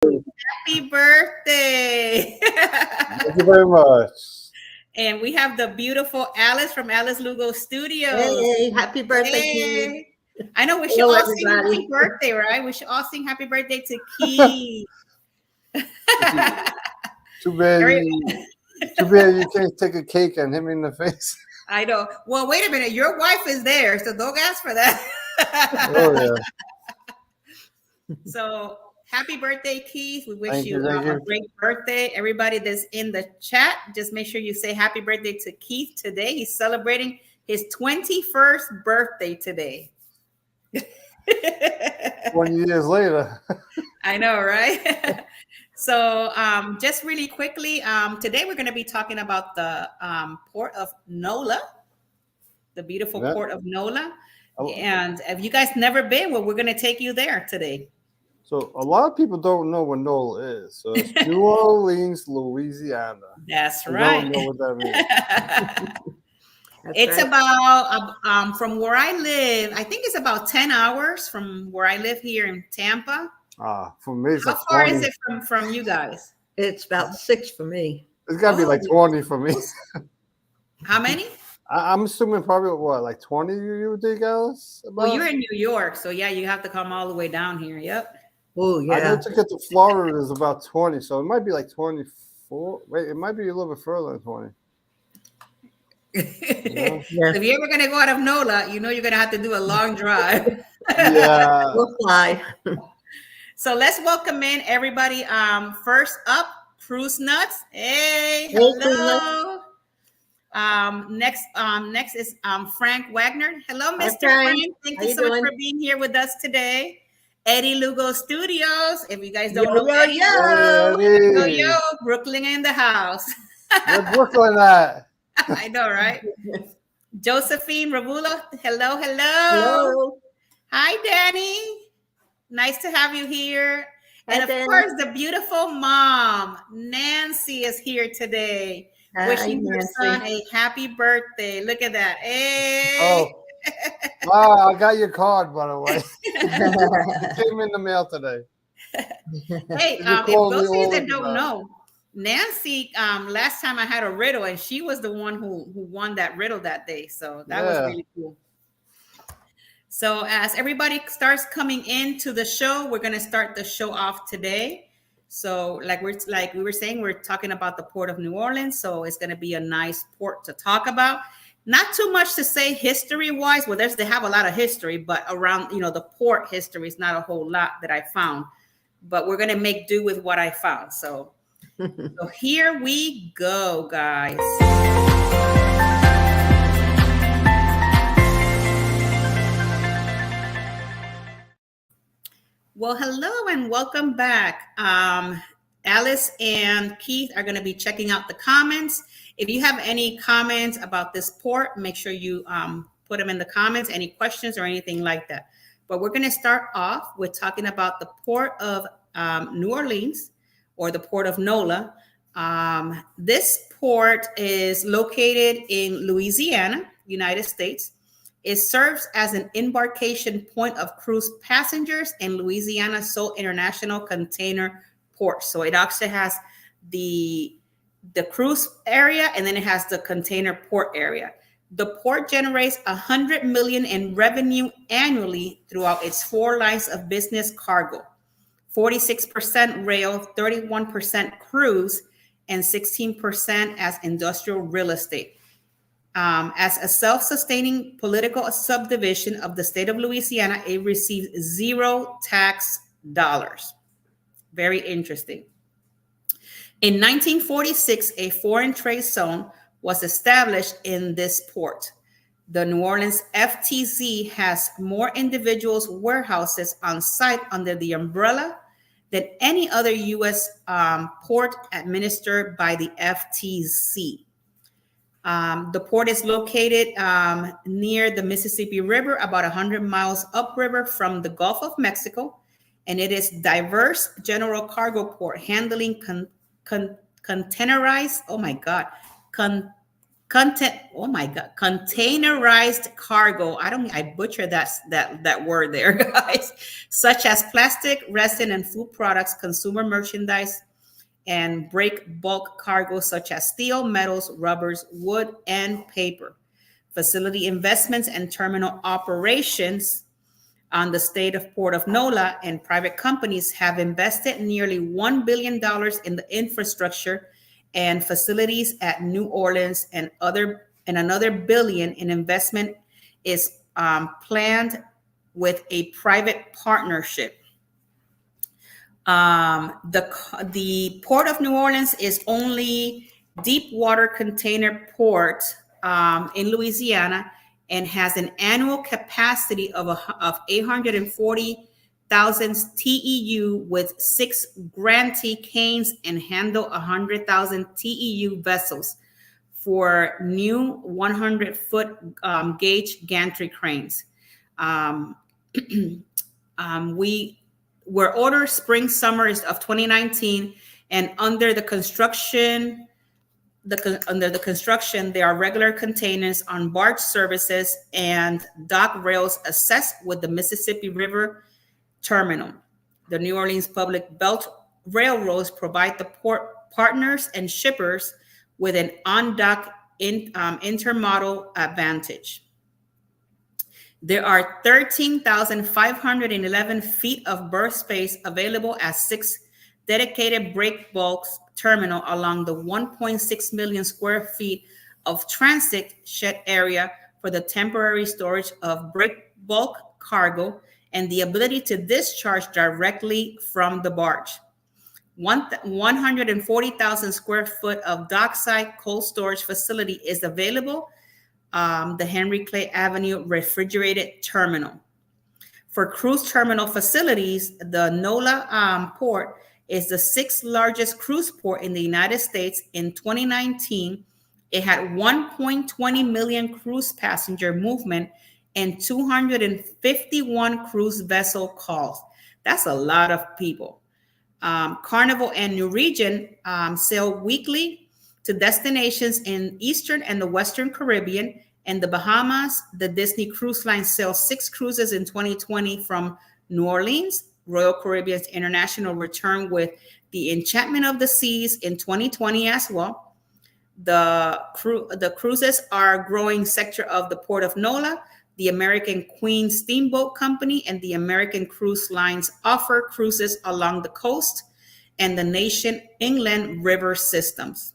Happy birthday. Thank you very much. And we have the beautiful Alice from Alice Lugo Studios. Hey, happy birthday, Keith. Hey. I know we should Hello, all sing everybody. happy birthday, right? We should all sing happy birthday to Keith. Too bad you can't take a cake and hit me in the face. I know. Well, wait a minute. Your wife is there, so don't ask for that. Oh yeah. So happy birthday, Keith. We wish Thank you, you, thank a you. great birthday. Everybody that's in the chat, just make sure you say happy birthday to Keith today. He's celebrating his 21st birthday today. 20 years later. I know, right? So just really quickly, today we're going to be talking about the port of NOLA, the beautiful Yeah. port of NOLA. Oh. And if you guys never been, well, we're going to take you there today. So a lot of people don't know what NOLA is. So it's New Orleans, Louisiana. That's They right. don't know what that means. That's It's right. about from where I live. I think it's about 10 hours from where I live here in Tampa. For me, it's How like far 20. is it from you guys? It's about 6 for me. It's got to be like 20 for me. How many? I'm assuming probably what, like 20 you would think, Alice? Well, About? you're in New York, so yeah, you have to come all the way down here. Yep. Oh, I yeah. know to get to Florida is about 20, so it might be like 24. Wait, it might be a little bit further than 20. Yeah. Yeah. If you're ever gonna go out of NOLA, you know you're gonna have to do a long drive. Yeah. We'll fly. So let's welcome in everybody. First up, Cruise Nuts. Hey, Hey, Cruise hello. Next is Frank Wagner. Hello, Hi, Mr. Frank. Frank. Thank How you you so much doing? for being here with us today. Eddie Lugo Studios. If you guys don't Yo, know, yo, Eddie, yo. yo, Brooklyn in the house. Where Brooklyn at? I know, right? Josephine Ravulo. Hello, hello. Hello. Hi, Danny. Nice to have you here. Hi, And of Danny. course, the beautiful mom, Nancy, is here today. Hi, Wishing her Nancy. son a happy birthday. Look at that. Hey. Oh, wow, I got your card, by the way. It came in the mail today. Hey, You if called those me of you all that don't about it. know, Nancy, last time I had a riddle, and she was the one who won that riddle that day. So that was Yeah. really cool. So as everybody starts coming into the show, we're going to start the show off today. So like we were saying, we're talking about the port of New Orleans. So it's going to be a nice port to talk about. Not too much to say history wise. Well, they have a lot of history, but around, the port history is not a whole lot that I found. But we're going to make do with what I found. So here we go, guys. Well, hello and welcome back. Alice and Keith are going to be checking out the comments. If you have any comments about this port, make sure you put them in the comments, any questions or anything like that. But we're going to start off with talking about the port of New Orleans, or the port of NOLA. This port is located in Louisiana, United States. It serves as an embarkation point of cruise passengers and Louisiana's sole international container port. So it actually has the cruise area, and then it has the container port area. The port generates $100 million in revenue annually throughout its 4 lines of business cargo: 46% rail, 31% cruise, and 16% as industrial real estate. As a self-sustaining political subdivision of the state of Louisiana, it receives 0 tax dollars. Very interesting. In 1946, a foreign trade zone was established in this port. The New Orleans FTZ has more individuals' warehouses on site under the umbrella than any other U.S. Port administered by the FTZ. The port is located near the Mississippi River, about 100 miles upriver from the Gulf of Mexico, and it is diverse general cargo port handling containerized, Oh my God, containerized cargo. I butchered that word there, guys. Such as plastic, resin, and food products, consumer merchandise, and break bulk cargo such as steel, metals, rubbers, wood, and paper. Facility investments and terminal operations on the state of Port of NOLA and private companies have invested nearly $1 billion in the infrastructure and facilities at New Orleans, and another billion in investment is planned with a private partnership. The Port of New Orleans is only deep water container port in Louisiana, and has an annual capacity of 840,000 TEU with 6 grantee canes, and handle 100,000 TEU vessels for new 100-foot gauge gantry cranes. We were ordered spring summer of 2019, and under the construction, there are regular containers on barge services and dock rails assessed with the Mississippi River Terminal. The New Orleans Public Belt Railroads provide the port partners and shippers with an on-dock intermodal advantage. There are 13,511 feet of berth space available at 6 dedicated break bulk terminal along the 1.6 million square feet of transit shed area for the temporary storage of break bulk cargo and the ability to discharge directly from the barge. 140,000 square foot of dockside cold storage facility is available, the Henry Clay Avenue Refrigerated Terminal. For cruise terminal facilities, the NOLA port is the 6th largest cruise port in the United States. In 2019, it had 1.20 million cruise passenger movement and 251 cruise vessel calls. That's a lot of people. Carnival and New Regent sail weekly to destinations in Eastern and the Western Caribbean and the Bahamas. The Disney Cruise Line sailed 6 cruises in 2020 from New Orleans. Royal Caribbean's International returned with the Enchantment of the Seas in 2020 as well. The cruises are a growing sector of the Port of NOLA. The American Queen Steamboat Company and the American Cruise Lines offer cruises along the coast and the nation inland river systems.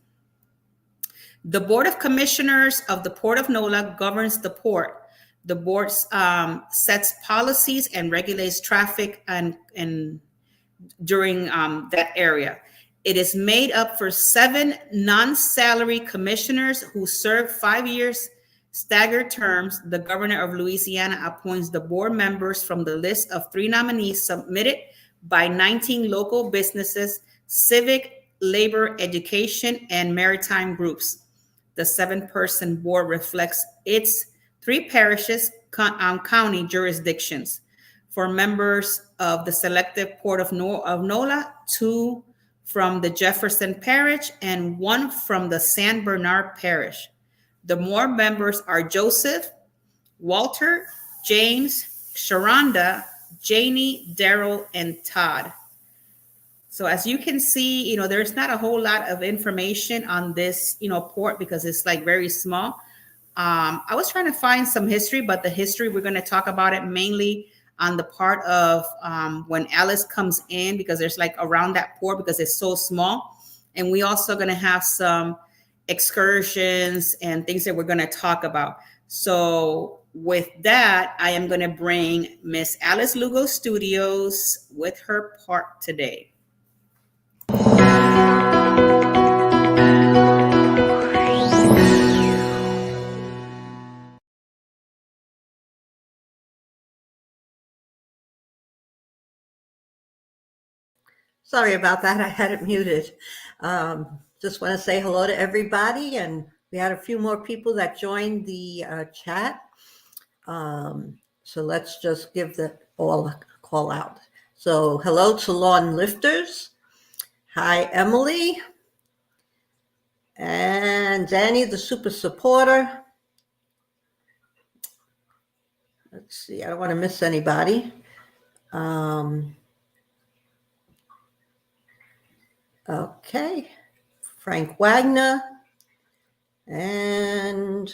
The Board of Commissioners of the Port of NOLA governs the port. The board sets policies and regulates traffic and during that area. It is made up for 7 non-salary commissioners who serve 5 years staggered terms. The governor of Louisiana appoints the board members from the list of 3 nominees submitted by 19 local businesses, civic, labor, education, and maritime groups. The 7-person board reflects its 3 parishes, county jurisdictions. For members of the selective Port of NOLA, 2 from the Jefferson Parish and 1 from the San Bernard Parish. The board members are Joseph, Walter, James, Sharonda, Janie, Daryl, and Todd. So as you can see, there's not a whole lot of information on this, port because it's like very small. I was trying to find some history, but the history, we're going to talk about it mainly on the part of when Alice comes in, because there's like around that port because it's so small. And we also going to have some excursions and things that we're going to talk about. So with that, I am going to bring Miss Alice Lugo Studios with her part today. Sorry about that. I had it muted. Just want to say hello to everybody. And we had a few more people that joined the chat. So let's just give the all a call out. So hello to Lawn Lifters. Hi, Emily. And Danny, the super supporter. Let's see, I don't want to miss anybody. Okay, Frank Wagner. And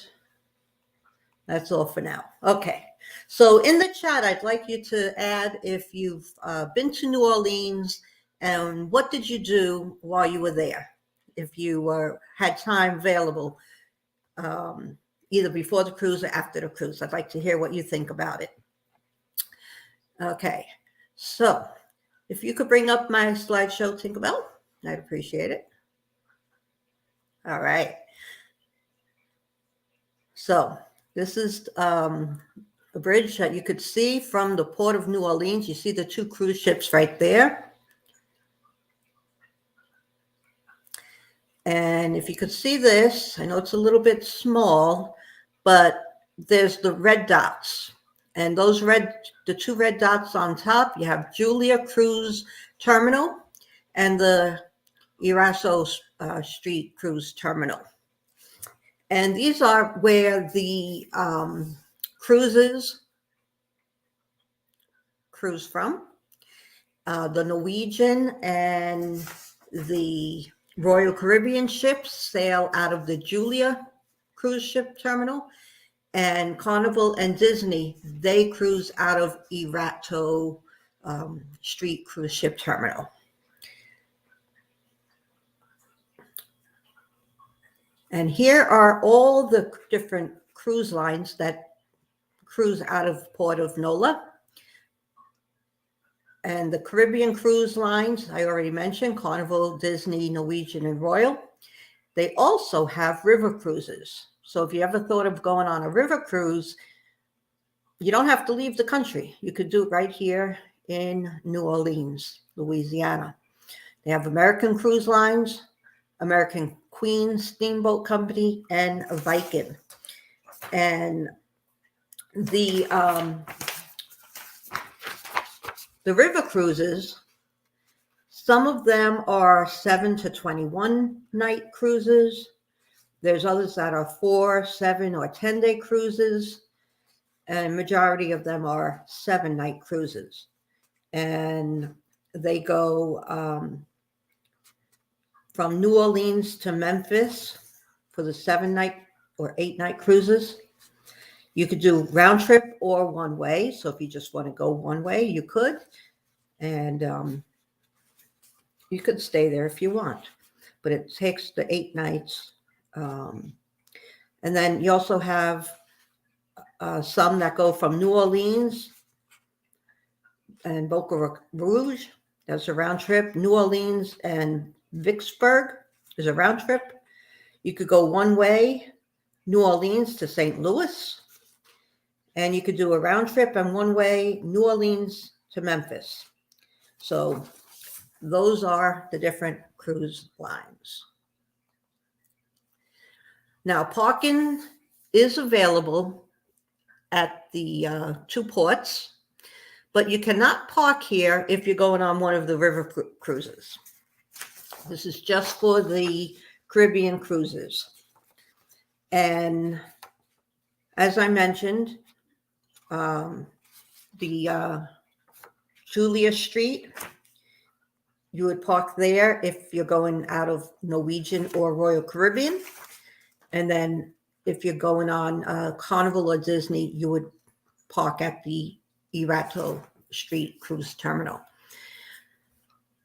that's all for now. Okay, so in the chat, I'd like you to add if you've been to New Orleans and what did you do while you were there? If you had time available, either before the cruise or after the cruise. I'd like to hear what you think about it. Okay, so if you could bring up my slideshow, Tinkerbell, I'd appreciate it. All right. So this is a bridge that you could see from the port of New Orleans. You see the two cruise ships right there. And if you could see this, I know it's a little bit small, but there's the red dots. And the two red dots on top, you have Julia Cruise Terminal and the Eraso Street Cruise Terminal. And these are where the cruises cruise from. The Norwegian and the Royal Caribbean ships sail out of the Julia Cruise Ship Terminal. And Carnival and Disney, they cruise out of Erato Street Cruise Ship Terminal. And here are all the different cruise lines that cruise out of Port of Nola. And the Caribbean cruise lines, I already mentioned, Carnival, Disney, Norwegian, and Royal. They also have river cruises. So if you ever thought of going on a river cruise, you don't have to leave the country. You could do it right here in New Orleans, Louisiana. They have American Cruise Lines, American Queen Steamboat Company, and Viking. And the river cruises, some of them are 7 to 21 night cruises. There's others that are 4, 7, or 10-day cruises, and majority of them are 7-night cruises. And they go from New Orleans to Memphis for the 7-night or 8-night cruises. You could do round trip or one way. So if you just want to go one way, you could. And you could stay there if you want. But it takes the 8 nights. And then you also have some that go from New Orleans and Boca Rouge. That's a round trip. New Orleans and Vicksburg is a round trip. You could go one way, New Orleans to St. Louis. And you could do a round trip and one way, New Orleans to Memphis. So those are the different cruise lines. Now, parking is available at the 2 ports, but you cannot park here if you're going on one of the river cruises. This is just for the Caribbean cruises. And as I mentioned, the Julia Street, you would park there if you're going out of Norwegian or Royal Caribbean. And then if you're going on Carnival or Disney, you would park at the Erato Street Cruise Terminal.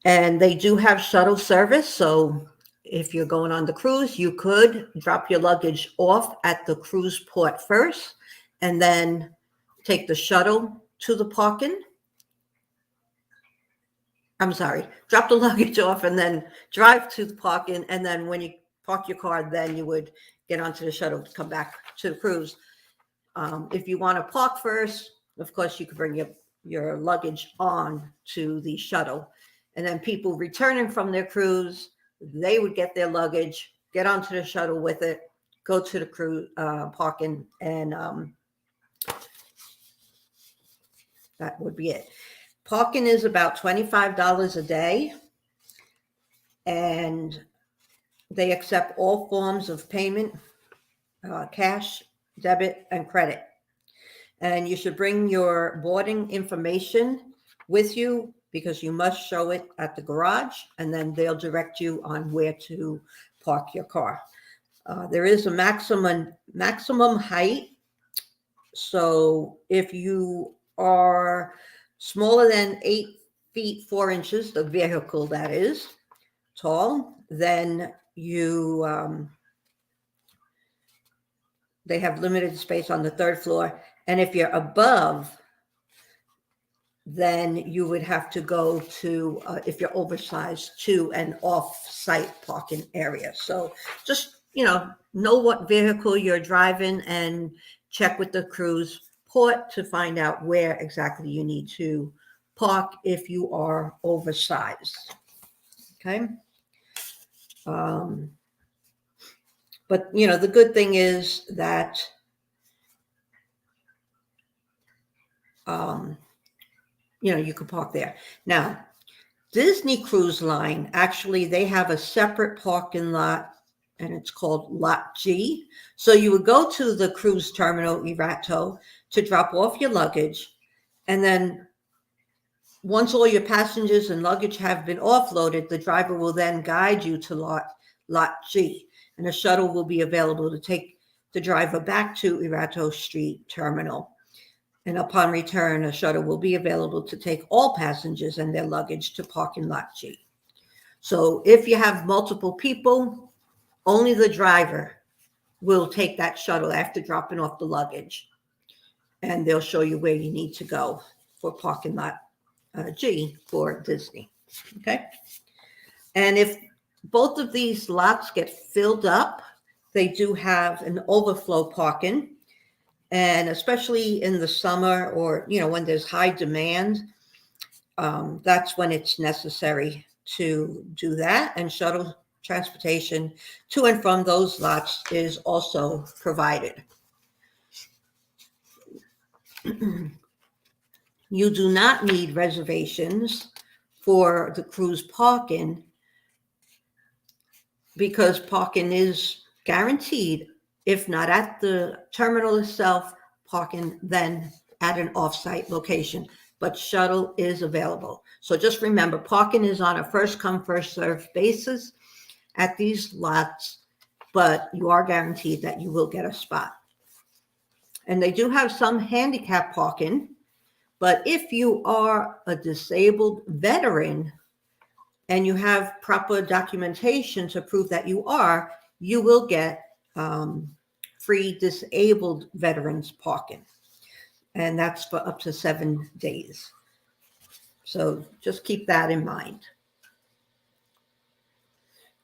And they do have shuttle service. So if you're going on the cruise, you could drop your luggage off at the cruise port first and then take the shuttle to the parking. I'm sorry, drop the luggage off and then drive to the parking. And then when you park your car, then you would get onto the shuttle to come back to the cruise. If you want to park first, of course, you could bring your luggage on to the shuttle. And then people returning from their cruise, they would get their luggage, get onto the shuttle with it, go to the cruise parking, and that would be it. Parking is about $25 a day. And They accept all forms of payment, cash, debit, and credit. And you should bring your boarding information with you because you must show it at the garage, and then they'll direct you on where to park your car. There is a maximum height. So if you are smaller than 8 feet 4 inches, the vehicle that is tall, then they have limited space on the 3rd floor. And if you're above, then you would have to go to, if you're oversized, to an off-site parking area. So just, know what vehicle you're driving and check with the cruise port to find out where exactly you need to park if you are oversized. Okay. But, the good thing is that you can park there. Now, Disney Cruise Line, actually, they have a separate parking lot, and it's called Lot G. So you would go to the cruise terminal, Irato, to drop off your luggage. And then once all your passengers and luggage have been offloaded, the driver will then guide you to Lot G. And a shuttle will be available to take the driver back to Irato Street Terminal. And upon return, a shuttle will be available to take all passengers and their luggage to parking lot G. So if you have multiple people, only the driver will take that shuttle after dropping off the luggage. And they'll show you where you need to go for parking lot G for Disney. Okay. And if both of these lots get filled up, they do have an overflow parking. And especially in the summer or, when there's high demand, that's when it's necessary to do that. And shuttle transportation to and from those lots is also provided. You do not need reservations for the cruise parking because parking is guaranteed. If not at the terminal itself, parking then at an off-site location, but shuttle is available. So just remember, parking is on a first come, first served basis at these lots, but you are guaranteed that you will get a spot. And they do have some handicap parking, but if you are a disabled veteran and you have proper documentation to prove that you will get free disabled veterans parking. And that's for up to 7 days. So just keep that in mind.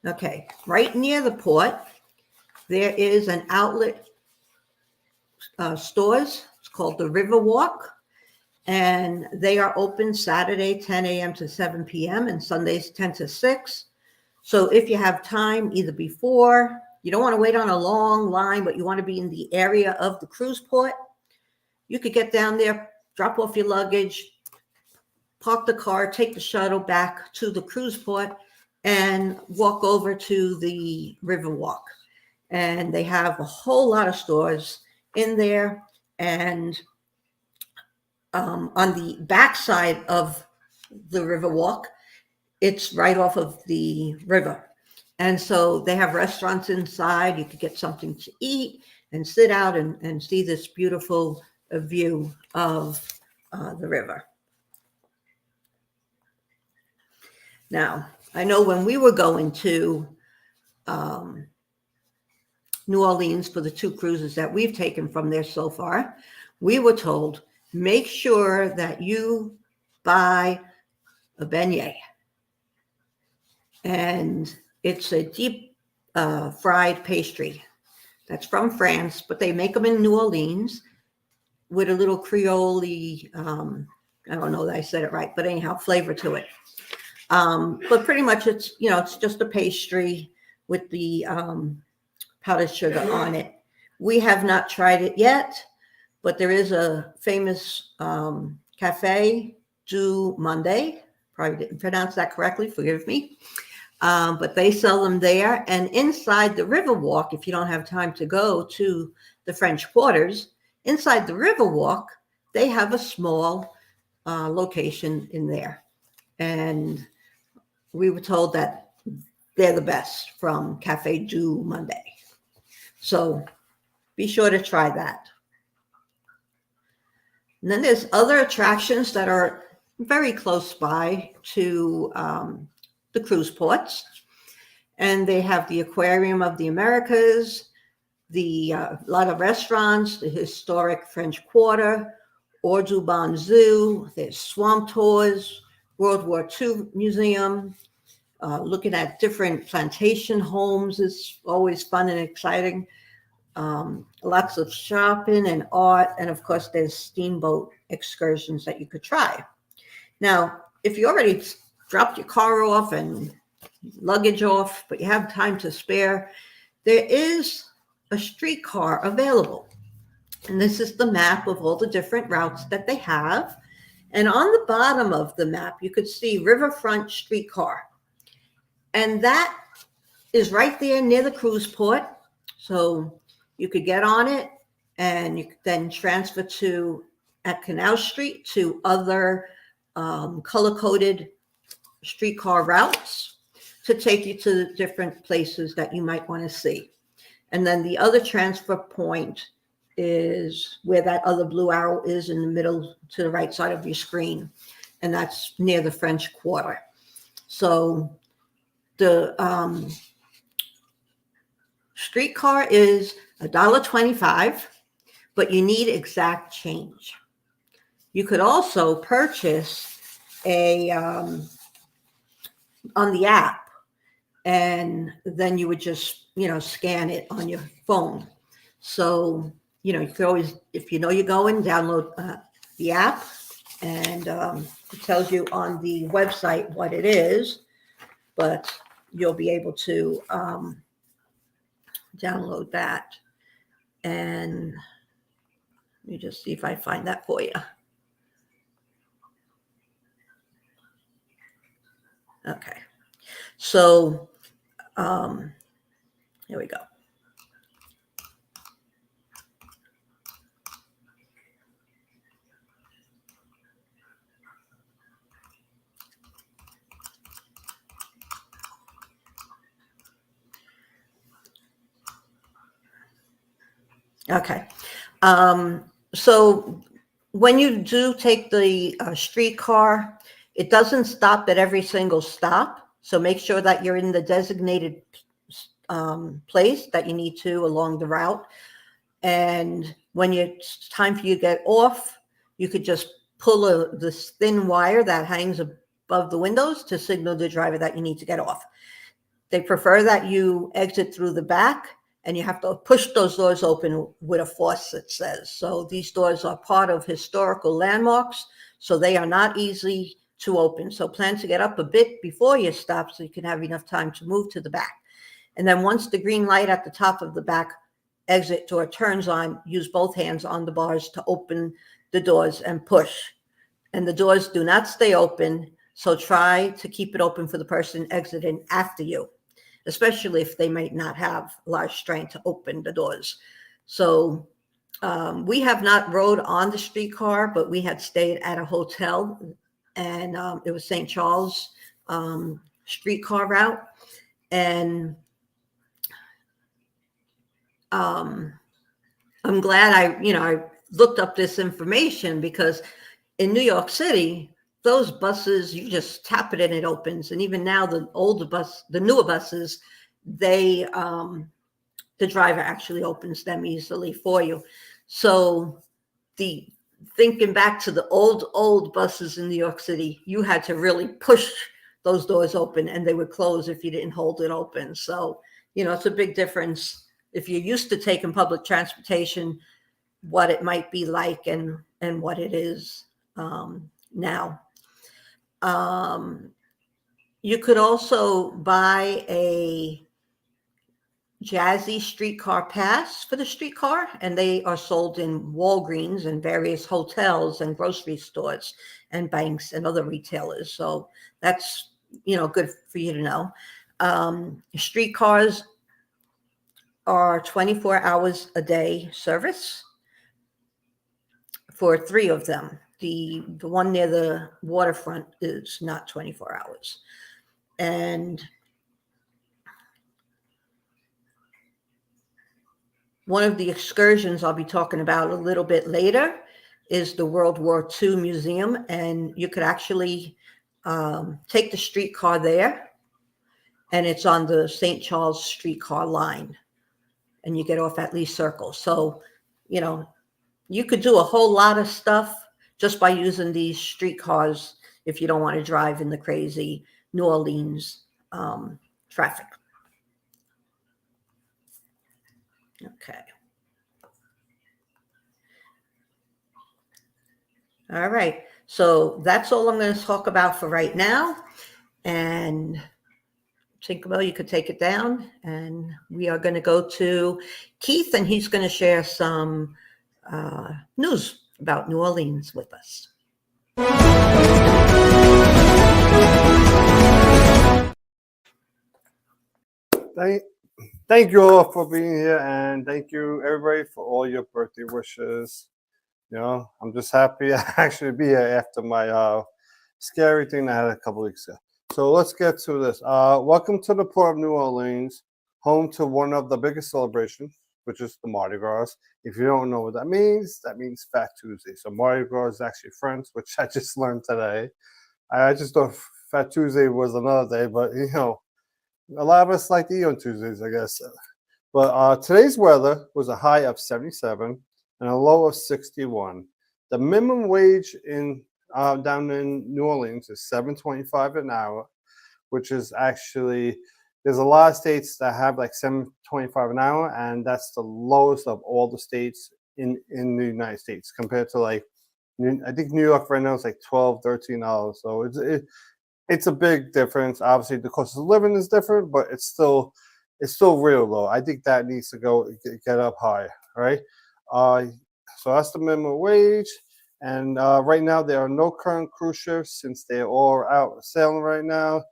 Okay, right near the port, there is an outlet stores. It's called the Riverwalk. And they are open Saturday, 10 a.m. to 7 p.m. and Sundays, 10 to 6. So if you have time, either before, you don't want to wait on a long line, but you want to be in the area of the cruise port, you could get down there, drop off your luggage, park the car, take the shuttle back to the cruise port, and walk over to the Riverwalk. And they have a whole lot of stores in there. And on the backside of the Riverwalk, it's right off of the river. And so they have restaurants inside. You could get something to eat and sit out and see this beautiful view of the river. Now, I know when we were going to New Orleans for the 2 cruises that we've taken from there so far, we were told, make sure that you buy a beignet. And it's a deep fried pastry that's from France, but they make them in New Orleans with a little Creole, I don't know that I said it right, but anyhow, flavor to it. But pretty much it's, it's just a pastry with the powdered sugar on it. We have not tried it yet, but there is a famous Café du Monde. Probably didn't pronounce that correctly, forgive me. but they sell them there. And inside the Riverwalk, if you don't have time to go to the French Quarters, inside the Riverwalk, they have a small location in there. And we were told that they're the best from Cafe du Monday. So be sure to try that. And then there's other attractions that are very close by to the cruise ports. And they have the Aquarium of the Americas, the lot of restaurants, the historic French Quarter, Audubon Zoo, there's swamp tours, World War II Museum, looking at different plantation homes is always fun and exciting. Lots of shopping and art, and of course there's steamboat excursions that you could try. Now, if you already dropped your car off and luggage off, but you have time to spare, there is a streetcar available. And this is the map of all the different routes that they have. And on the bottom of the map, you could see Riverfront Streetcar. And that is right there near the cruise port. So you could get on it and you could then transfer to at Canal Street to other color-coded streetcar routes to take you to the different places that you might want to see. And then the other transfer point is where that other blue arrow is in the middle to the right side of your screen. And that's near the French Quarter. So the streetcar is $1.25, but you need exact change. You could also purchase a on the app, and then you would just scan it on your phone. So you could always, if you know you're going, download the app, and it tells you on the website what it is, but you'll be able to download that. And let me just see if I find that for you. Okay, so here we go. Okay, so when you do take the streetcar, it doesn't stop at every single stop. So make sure that you're in the designated place that you need to along the route. And when it's time for you to get off, you could just pull this thin wire that hangs above the windows to signal the driver that you need to get off. They prefer that you exit through the back, and you have to push those doors open with a force, it says. So these doors are part of historical landmarks, so they are not easy to open. So plan to get up a bit before you stop so you can have enough time to move to the back. And then once the green light at the top of the back exit door turns on, use both hands on the bars to open the doors and push. And the doors do not stay open, so try to keep it open for the person exiting after you, especially if they might not have large strength to open the doors. So we have not rode on the streetcar, but we had stayed at a hotel, and it was St. Charles streetcar route. And I'm glad I looked up this information, because in New York City, those buses, you just tap it and it opens. And even now, the newer buses, the driver actually opens them easily for you. So thinking back to the old buses in New York City, you had to really push those doors open, and they would close if you didn't hold it open. So, it's a big difference if you're used to taking public transportation, what it might be like and what it is now. You could also buy a Jazzy streetcar pass for the streetcar, and they are sold in Walgreens and various hotels and grocery stores and banks and other retailers. So that's, good for you to know. Streetcars are 24 hours a day service for 3 of them. The one near the waterfront is not 24 hours. And one of the excursions I'll be talking about a little bit later is the World War II Museum. And you could actually take the streetcar there, and it's on the St. Charles streetcar line. And you get off at Lee Circle. So, you know, you could do a whole lot of stuff just by using these streetcars if you don't want to drive in the crazy New Orleans traffic. Okay. All right. So that's all I'm going to talk about for right now. And Tinkerbell, you could take it down. And we are going to go to Keith, and he's going to share some news about New Orleans with us. Thank you all for being here, and thank you everybody for all your birthday wishes. You know, I'm just happy to actually be here after my scary thing I had a couple weeks ago. So let's get to this. Welcome to the Port of New Orleans, home to one of the biggest celebrations, which is the Mardi Gras. If you don't know what that means Fat Tuesday. So Mardi Gras is actually French, which I just learned today. I just thought Fat Tuesday was another day, but you know, a lot of us like to eat on Tuesdays, I guess. But today's weather was a high of 77 and a low of 61. The minimum wage in down in New Orleans is $7.25 an hour, which is actually, there's a lot of states that have like $7.25 an hour, and that's the lowest of all the states in the United States compared to like, I think New York right now is like $12, $13. So it's a big difference. Obviously, the cost of living is different, but it's still real low. I think that needs to go get up higher, right? So that's the minimum wage. And right now, there are no current cruise ships since they're all out sailing right now.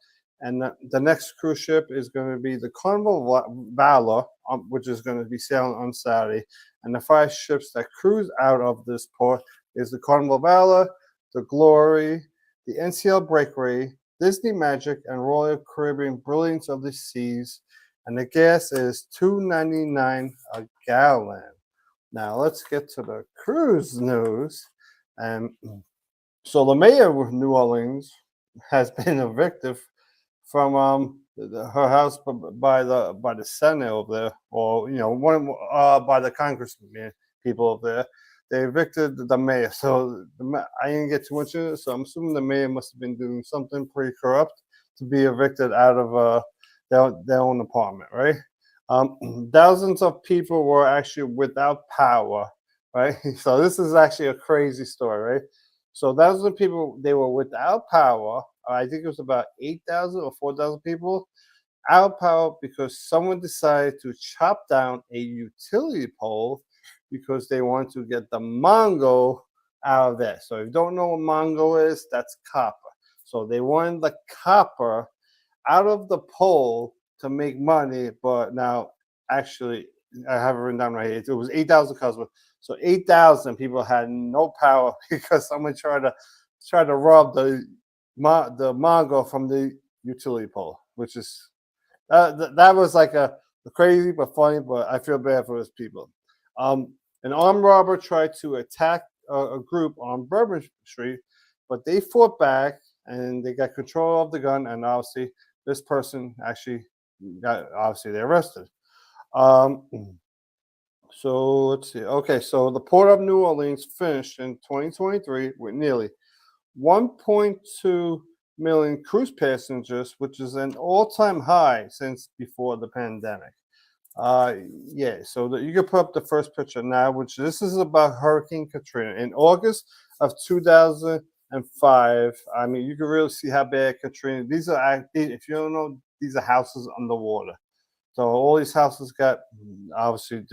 And the next cruise ship is going to be the Carnival Valor, which is going to be sailing on Saturday. And the 5 ships that cruise out of this port is the Carnival Valor, the Glory, the NCL Breakaway, Disney Magic, and Royal Caribbean Brilliance of the Seas. And the gas is $2.99 a gallon. Now let's get to the cruise news. And so the mayor of New Orleans has been evicted from her house by the Senate over there, or you know, by the congressmen people over there. They evicted the mayor. So I didn't get too much in it. So I'm assuming the mayor must have been doing something pretty corrupt to be evicted out of their own apartment, right? Thousands of people were actually without power, right? So this is actually a crazy story, right? So thousands of people, they were without power. I think it was about 8,000 or 4,000 people out of power because someone decided to chop down a utility pole because they want to get the Mongo out of there. So if you don't know what Mongo is, that's copper. So they wanted the copper out of the pole to make money, but now actually I have it written down right here. It was 8,000 customers. So 8,000 people had no power because someone tried to rob the Mongo from the utility pole, which is that was like a crazy but funny, but I feel bad for those people. An armed robber tried to attack a group on Bourbon Street, but they fought back and they got control of the gun, and obviously this person actually they arrested. So let's see. Okay, so the Port of New Orleans finished in 2023 with nearly 1.2 million cruise passengers, which is an all-time high since before the pandemic. Yeah, so you can put up the first picture now, which this is about Hurricane Katrina. In August of 2005, I mean, you can really see how bad Katrina, if you don't know, these are houses underwater. So all these houses got obviously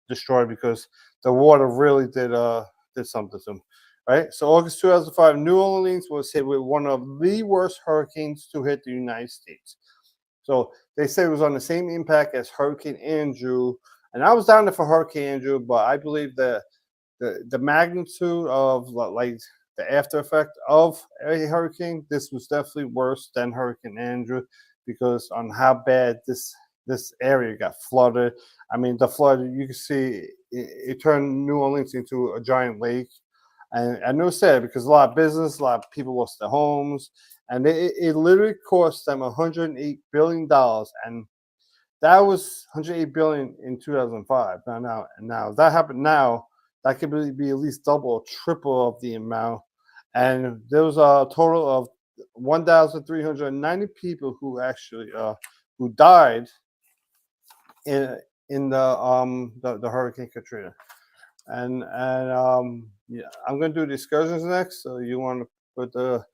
destroyed because the water really did something to them, right? So August 2005, New Orleans was hit with one of the worst hurricanes to hit the United States. So they say it was on the same impact as Hurricane Andrew, and I was down there for Hurricane Andrew, but I believe that the magnitude of like the after effect of a hurricane, this was definitely worse than Hurricane Andrew because on how bad this area got flooded. I mean, the flood you can see it turned New Orleans into a giant lake, and I know it's sad because a lot of business, a lot of people lost their homes, and it literally cost them $108 billion, and that was 108 billion in 2005. Now if that happened now, that could be at least double or triple of the amount. And there was a total of 1,390 people who actually who died in the Hurricane Katrina. And yeah, I'm gonna do the excursions next. So you want to put the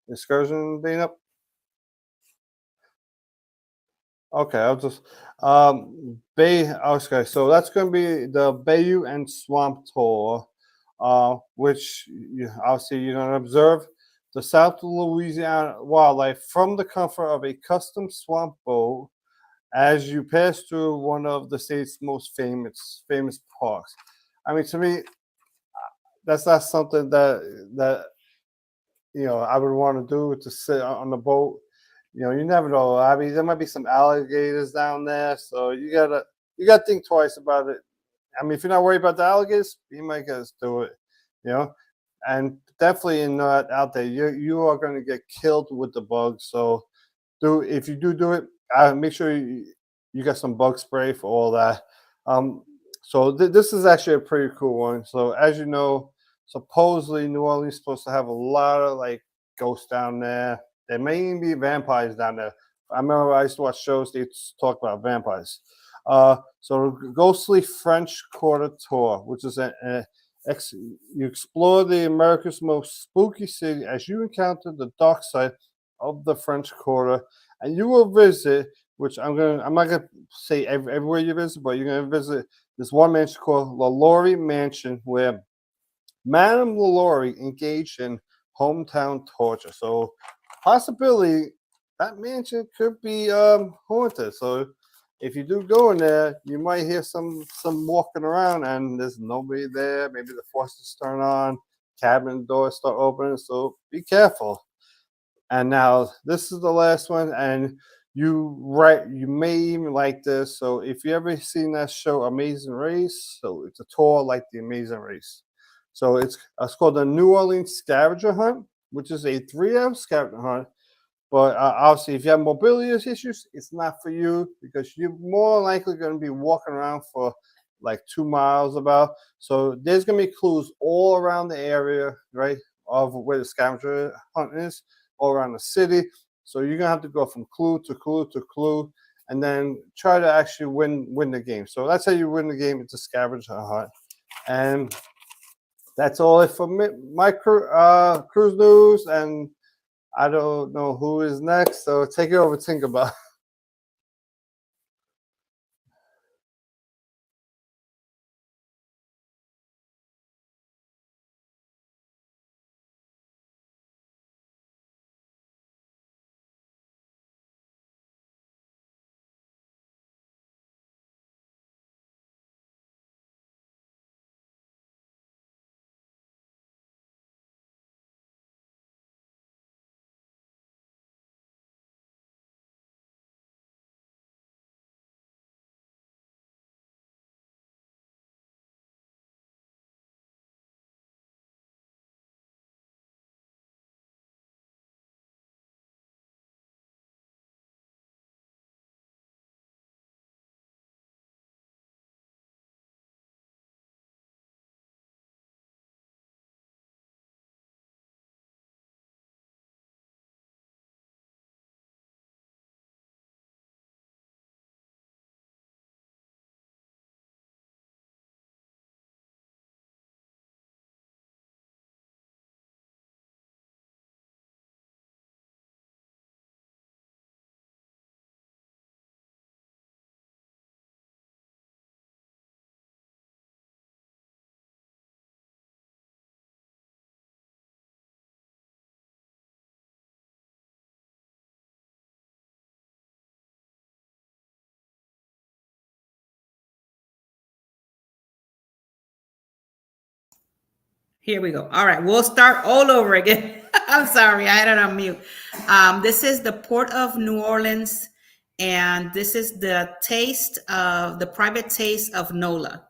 excursion thing up? Okay, I'll just Bay. Okay, so that's going to be the Bayou and Swamp Tour, which obviously you're going to observe the South Louisiana wildlife from the comfort of a custom swamp boat as you pass through one of the state's most famous parks. I mean, to me, that's not something that I would want to do, to sit on the boat. You never know. I mean, there might be some alligators down there, so you gotta think twice about it. I mean, if you're not worried about the alligators, you might just do it. You know, and definitely not out there. You are going to get killed with the bugs. So if you do it, make sure you got some bug spray for all that. So this is actually a pretty cool one. So as you know, supposedly New Orleans is supposed to have a lot of like ghosts down there. There may even be vampires down there. I remember I used to watch shows. They talk about vampires. So Ghostly French Quarter Tour, which is you explore the America's most spooky city as you encounter the dark side of the French Quarter, and you will visit. Which I'm not gonna say everywhere you visit, but you're gonna visit this one mansion called LaLaurie Mansion, where Madame LaLaurie engaged in hometown torture. So possibility that mansion could be haunted. So if you do go in there, you might hear some walking around and there's nobody there. Maybe the faucets turn on, cabin doors start opening. So be careful. And now this is the last one, and you may even like this. So if you ever seen that show Amazing Race, so it's a tour like the Amazing Race. So it's called the New Orleans Scavenger Hunt, which is a 3-hour scavenger hunt. But obviously, if you have mobility issues, it's not for you because you're more likely going to be walking around for like 2 miles about. So there's going to be clues all around the area, right, of where the scavenger hunt is, all around the city. So you're gonna have to go from clue to clue to clue, and then try to actually win the game. So that's how you win the game. It's a scavenger hunt, and that's all it for my cruise news. And I don't know who is next, so take it over, Tinkerbell. Here we go. All right, we'll start all over again. I'm sorry, I had it on mute. This is the Port of New Orleans, and this is the private taste of NOLA.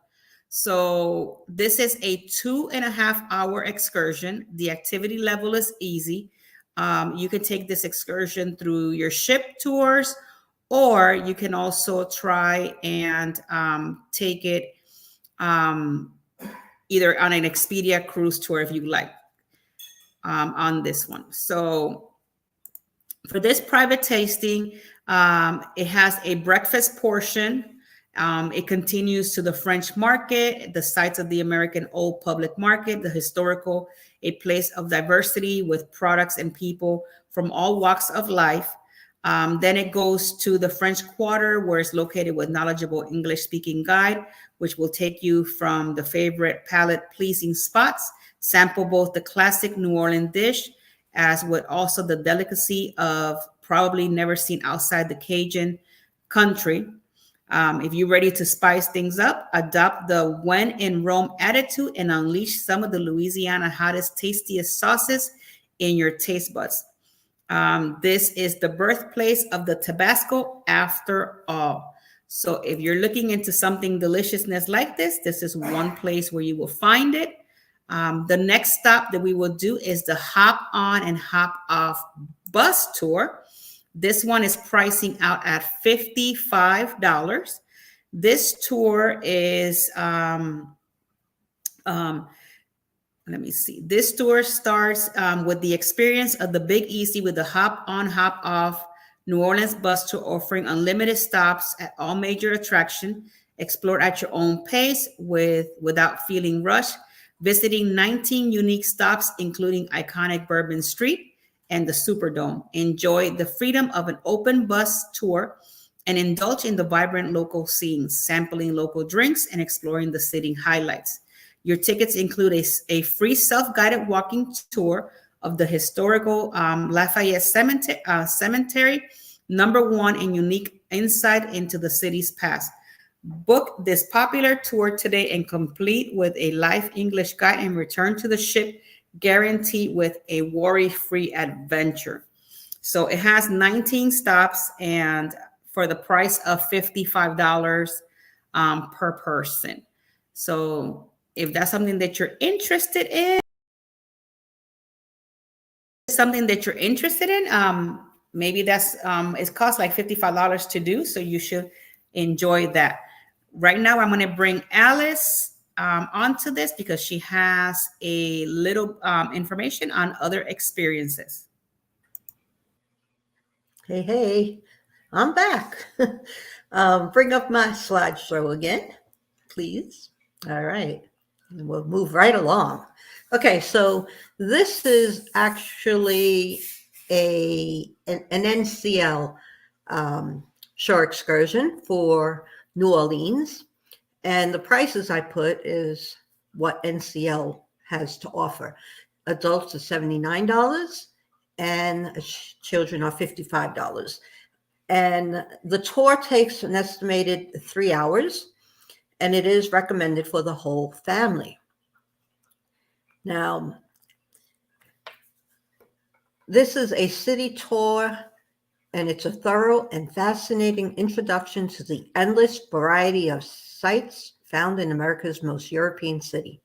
So this is a 2.5 hour excursion. The activity level is easy. You can take this excursion through your ship tours, or you can also try and take it either on an Expedia cruise tour if you like on this one. So for this private tasting, it has a breakfast portion. It continues to the French Market, the sites of the American Old Public Market, the historical, a place of diversity with products and people from all walks of life. Then it goes to the French Quarter, where it's located with knowledgeable English-speaking guide, which will take you from the favorite palate-pleasing spots, sample both the classic New Orleans dish, as with also the delicacy of probably never seen outside the Cajun country. If you're ready to spice things up, adopt the when in Rome attitude and unleash some of the Louisiana hottest, tastiest sauces in your taste buds. This is the birthplace of the Tabasco after all. So if you're looking into something deliciousness like this, this is one place where you will find it. The next stop that we will do is the Hop On and Hop Off bus tour. This one is pricing out at $55. This tour is, let me see. This tour starts with the experience of the Big Easy with the Hop On, Hop Off New Orleans bus tour, offering unlimited stops at all major attractions. Explore at your own pace without feeling rushed. Visiting 19 unique stops, including iconic Bourbon Street and the Superdome. Enjoy the freedom of an open bus tour and indulge in the vibrant local scenes, sampling local drinks and exploring the city highlights. Your tickets include a free self-guided walking tour of the historical Lafayette Cemetery, #1 and unique insight into the city's past. Book this popular tour today and complete with a live English guide and return to the ship, guaranteed with a worry-free adventure. So it has 19 stops and for the price of $55 per person. So if that's something that you're interested in, maybe that's it costs like $55 to do, so you should enjoy that. Right now, I'm going to bring Alice onto this because she has a little information on other experiences. Hey, I'm back. Bring up my slideshow again, please. All right, and we'll move right along. Okay, so this is actually an NCL shore excursion for New Orleans, and the prices I put is what NCL has to offer. Adults are $79 and children are $55. And the tour takes an estimated 3 hours, and it is recommended for the whole family. Now, this is a city tour, and it's a thorough and fascinating introduction to the endless variety of sights found in America's most European city.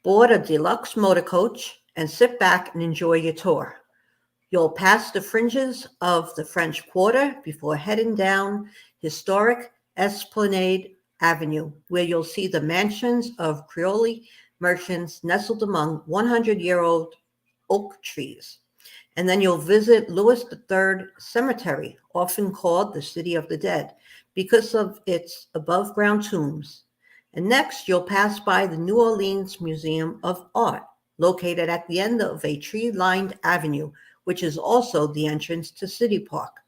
Board a deluxe motor coach and sit back and enjoy your tour. You'll pass the fringes of the French Quarter before heading down historic Esplanade Avenue, where you'll see the mansions of Creole merchants nestled among 100-year-old oak trees. And then you'll visit Louis III Cemetery, often called the City of the Dead, because of its above-ground tombs. And next, you'll pass by the New Orleans Museum of Art, located at the end of a tree-lined avenue, which is also the entrance to City Park.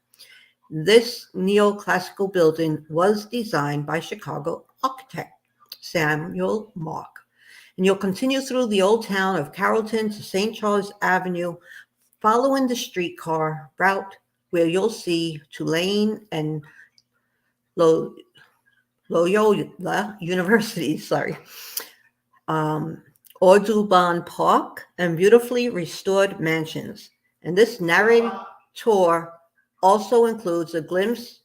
This neoclassical building was designed by Chicago architect Samuel Mark. And you'll continue through the old town of Carrollton to St. Charles Avenue, following the streetcar route where you'll see Tulane and Loyola University, Audubon Park, and beautifully restored mansions. And this narrated tour also includes a glimpse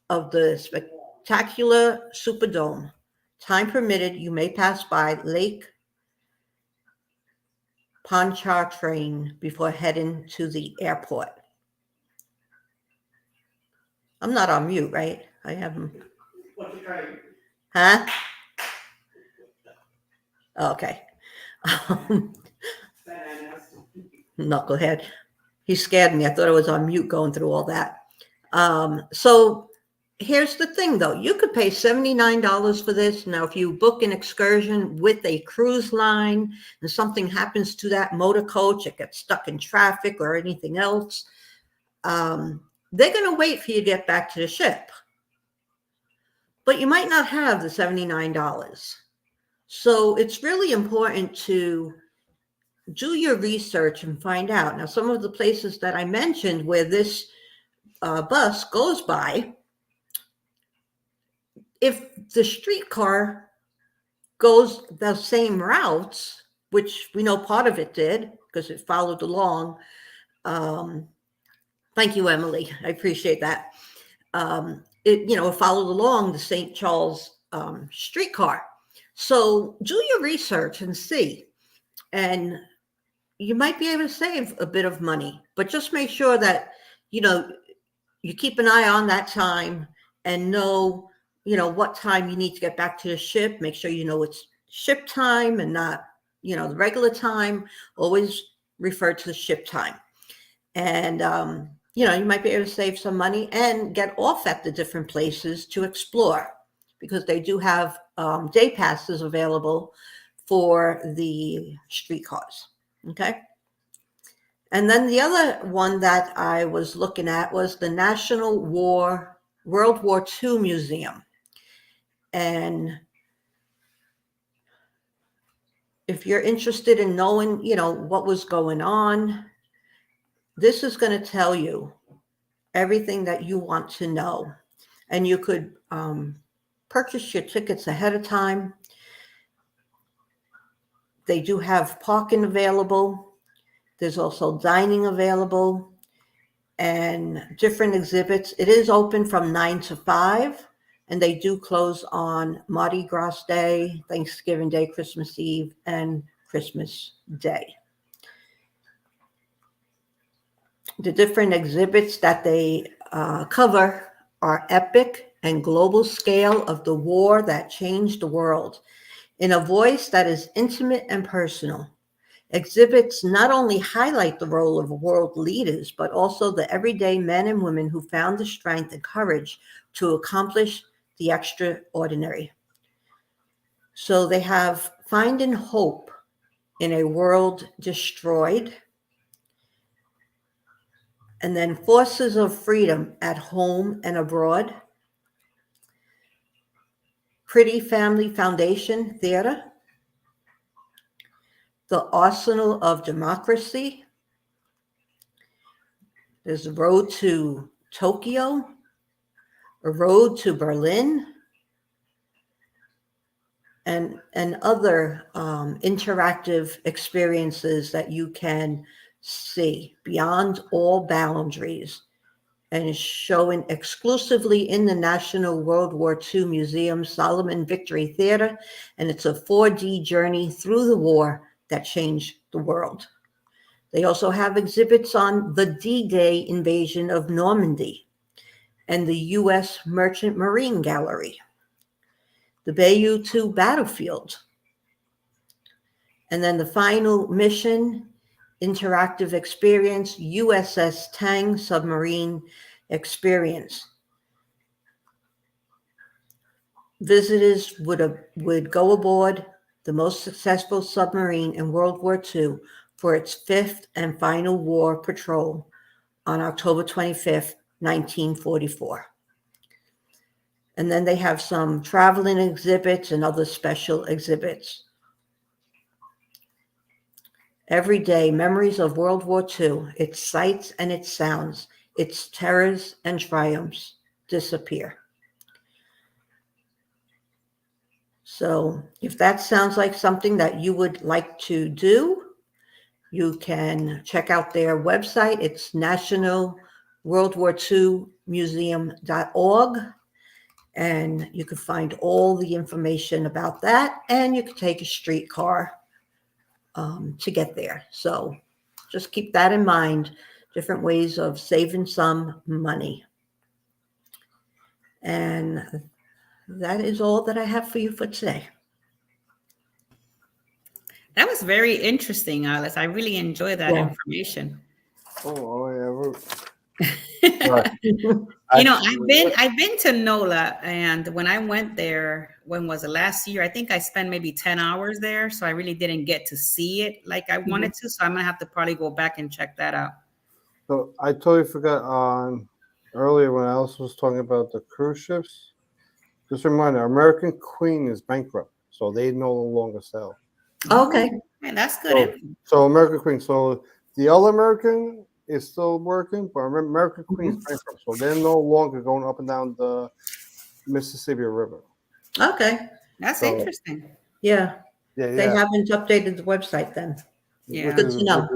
of the spectacular Superdome. Time permitted, you may pass by Lake Pontchartrain before heading to the airport. I'm not on mute, right? I am. Huh? Okay. Knucklehead. He scared me. I thought I was on mute going through all that. So here's the thing, though. You could pay $79 for this. Now, if you book an excursion with a cruise line and something happens to that motor coach, it gets stuck in traffic or anything else, they're going to wait for you to get back to the ship. But you might not have the $79. So it's really important to do your research and find out. Now, some of the places that I mentioned where this bus goes by, if the streetcar goes the same routes, which we know part of it did because it followed along. Thank you, Emily. I appreciate that. It followed along the St. Charles streetcar. So do your research and see. And you might be able to save a bit of money, but just make sure that, you keep an eye on that time and know, what time you need to get back to the ship. Make sure you know it's ship time and not, the regular time. Always refer to the ship time. And, you might be able to save some money and get off at the different places to explore, because they do have day passes available for the streetcars. Okay. And then the other one that I was looking at was the National World War II Museum. And if you're interested in knowing, what was going on, this is going to tell you everything that you want to know. And you could purchase your tickets ahead of time. They do have parking available. There's also dining available and different exhibits. It is open from 9 to 5, and they do close on Mardi Gras Day, Thanksgiving Day, Christmas Eve, and Christmas Day. The different exhibits that they cover are epic and global scale of the war that changed the world in a voice that is intimate and personal. Exhibits not only highlight the role of world leaders, but also the everyday men and women who found the strength and courage to accomplish the extraordinary. So they have Finding Hope in a World Destroyed, and then Forces of Freedom at Home and Abroad, Pretty Family Foundation Theater, The Arsenal of Democracy. There's a Road to Tokyo, a Road to Berlin, and other interactive experiences that you can see beyond all boundaries, and is showing exclusively in the National World War II Museum Solomon Victory Theater. And it's a 4D journey through the war that changed the world. They also have exhibits on the D-Day invasion of Normandy and the U.S. Merchant Marine Gallery, the Bayou 2 battlefield, and then the Final Mission interactive experience, USS Tang submarine experience. Visitors would go aboard the most successful submarine in World War II for its fifth and final war patrol on October 25th, 1944. And then they have some traveling exhibits and other special exhibits. Every day, memories of World War II, its sights and its sounds, its terrors and triumphs disappear. So if that sounds like something that you would like to do, you can check out their website. It's nationalworldwar2museum.org. And you can find all the information about that. And you can take a streetcar to get there. So just keep that in mind. Different ways of saving some money. And that is all that I have for you for today. That was very interesting, Alice. I really enjoyed that Yeah. information. Oh yeah. You know, I've been to NOLA, and when I went there, when was it, last year? I think I spent maybe 10 hours there, so I really didn't get to see it like I wanted to. So I'm gonna have to probably go back and check that out. So I totally forgot on earlier when Alice was talking about the cruise ships. Just a reminder, American Queen is bankrupt, so they no longer sell. Okay. Man, that's good. So American Queen, so the other American is still working, but American Queen is bankrupt, so they're no longer going up and down the Mississippi River. Okay. That's So- interesting. Yeah. Yeah, They haven't updated the website then. Yeah. Good to know.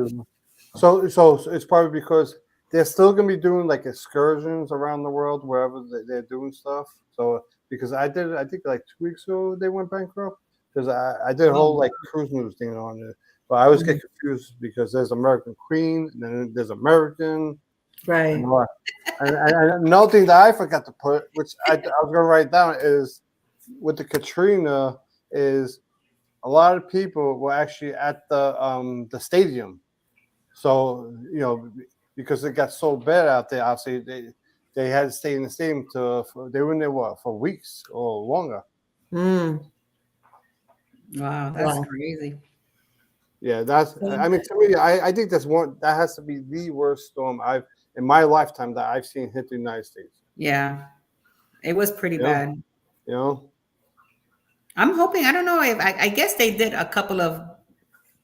So it's probably because they're still gonna be doing like excursions around the world wherever they're doing stuff. So because I think like 2 weeks ago they went bankrupt because I did a whole like cruise news thing on it, but I always get confused because there's American Queen and then there's American. Right. And another thing that I forgot to put, which I was gonna write down, is with the Katrina is a lot of people were actually at the stadium. So, you know, because it got so bad out there, obviously they had to stay in the stadium they were in there for weeks or longer. Wow, that's crazy. Yeah, I mean, to me, I think that has to be the worst storm in my lifetime that I've seen hit the United States. Yeah, it was pretty bad. You know, I'm hoping, I don't know if I guess they did a couple of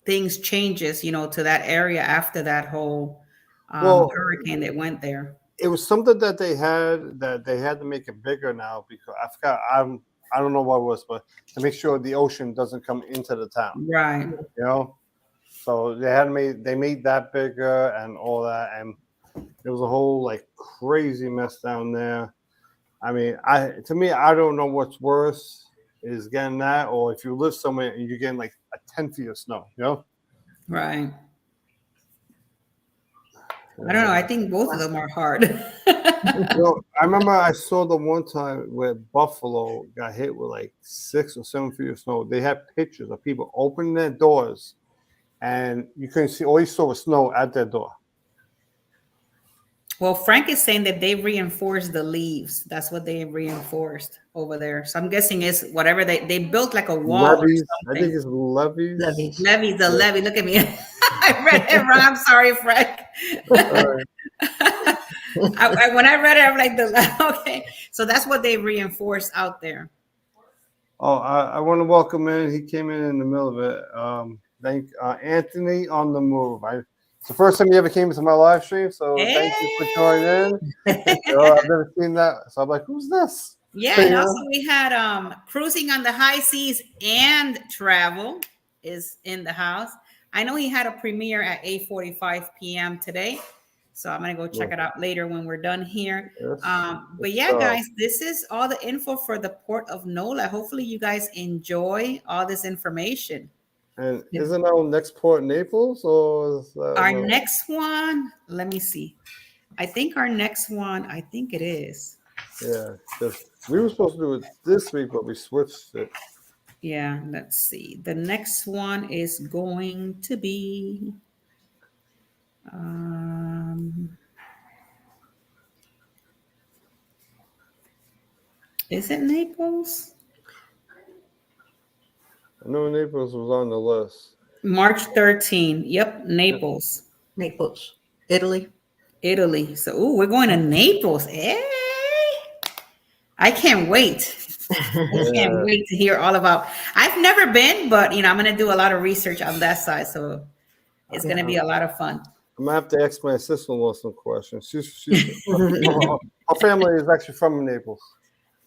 changes, you know, to that area after that whole hurricane that went there. It was something that they had to make it bigger now because I forgot. I don't know what it was, but to make sure the ocean doesn't come into the town. Right. You know, so they made that bigger and all that, and it was a whole like crazy mess down there. I mean, to me, I don't know what's worse is getting that, or if you live somewhere and you're getting like 10 feet of snow, you know? Right. I don't know. I think both of them are hard. You know, I remember I saw the one time where Buffalo got hit with like 6 or 7 feet of snow. They had pictures of people opening their doors, and you couldn't see. All you saw was snow at their door. Well, Frank is saying that they reinforced the leaves. That's what they reinforced over there. So I'm guessing it's whatever they built like a wall. Levees. Or something. I think it's levees. Levees, the levee. Look at me. I read it wrong. I'm sorry, Frank. When I read it, I'm like, okay. So that's what they reinforced out there. Oh, I want to welcome in. He came in the middle of it. Thank Anthony on the move. It's the first time you ever came into my live stream, so thank you for joining in. I've never seen that, so I'm like, who's this? Yeah, and also we had Cruising on the High Seas and Travel is in the house. I know he had a premiere at 8:45 p.m. today, so I'm gonna go check it out later when we're done here. Yes. But yeah, guys, this is all the info for the Port of NOLA. Hopefully, you guys enjoy all this information. And isn't our next port Naples, or is that our next one? Let me see. I think our next one. I think it is. Yeah, we were supposed to do it this week, but we switched it. Yeah, let's see. The next one is going to be. Is it Naples? I know Naples was on the list. March 13. Yep, Naples. Naples, Italy. So, we're going to Naples. Hey, I can't wait. I can't wait to hear all about. I've never been, but I'm going to do a lot of research on that side, so it's going to be a lot of fun. I'm gonna have to ask my sister-in-law some questions. She's her family is actually from Naples.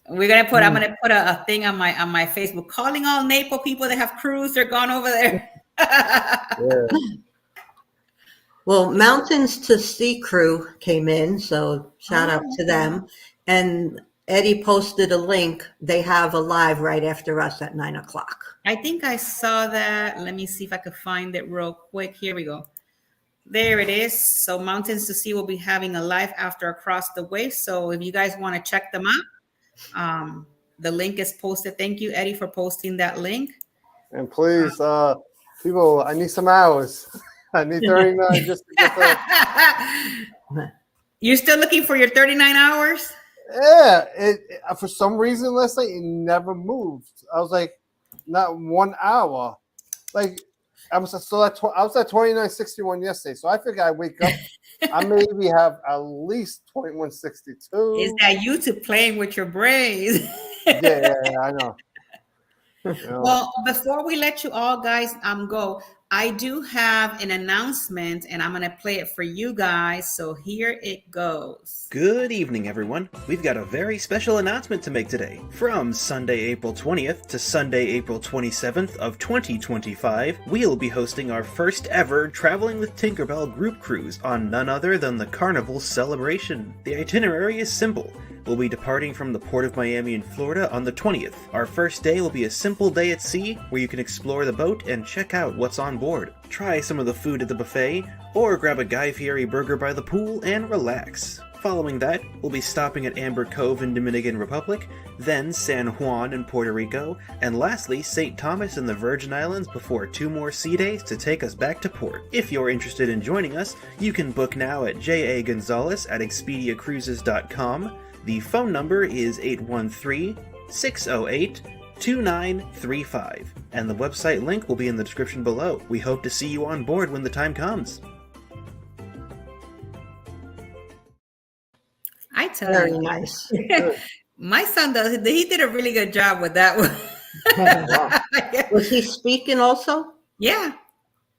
I'm gonna put a thing on my Facebook calling all Naples people that have cruised or gone over there. Yeah. Well, Mountains to Sea crew came in, so shout out Oh, to them. And Eddie posted a link. They have a live right after us at 9:00. I think I saw that. Let me see if I could find it real quick. Here we go. There it is. So Mountains to Sea will be having a live after Across the Way. So if you guys want to check them out, the link is posted. Thank you, Eddie, for posting that link. And please, people, I need some hours. I need 39 just to get the. You're still looking for your 39 hours? Yeah, for some reason last night it never moved. I was like, not 1 hour. Like I was still at I was at 29.61 yesterday, so I figure I wake up, I maybe have at least 21.62. Is that YouTube playing with your brains? Yeah, I know. You know. Well, before we let you all guys go, I do have an announcement and I'm going to play it for you guys. So here it goes. Good evening, everyone. We've got a very special announcement to make today. From Sunday, April 20th to Sunday, April 27th of 2025, we'll be hosting our first ever Traveling with Tinkerbell group cruise on none other than the Carnival Celebration. The itinerary is simple. We'll be departing from the Port of Miami in Florida on the 20th. Our first day will be a simple day at sea where you can explore the boat and check out what's on board. Try some of the food at the buffet, or grab a Guy Fieri burger by the pool and relax. Following that, we'll be stopping at Amber Cove in Dominican Republic, then San Juan in Puerto Rico, and lastly St. Thomas in the Virgin Islands before 2 more sea days to take us back to port. If you're interested in joining us, you can book now at J.A. Gonzalez at ExpediaCruises.com. The phone number is 813-608-2935, and the website link will be in the description below. We hope to see you on board when the time comes. I tell Very you, nice. my son he did a really good job with that one. Was he speaking also? Yeah,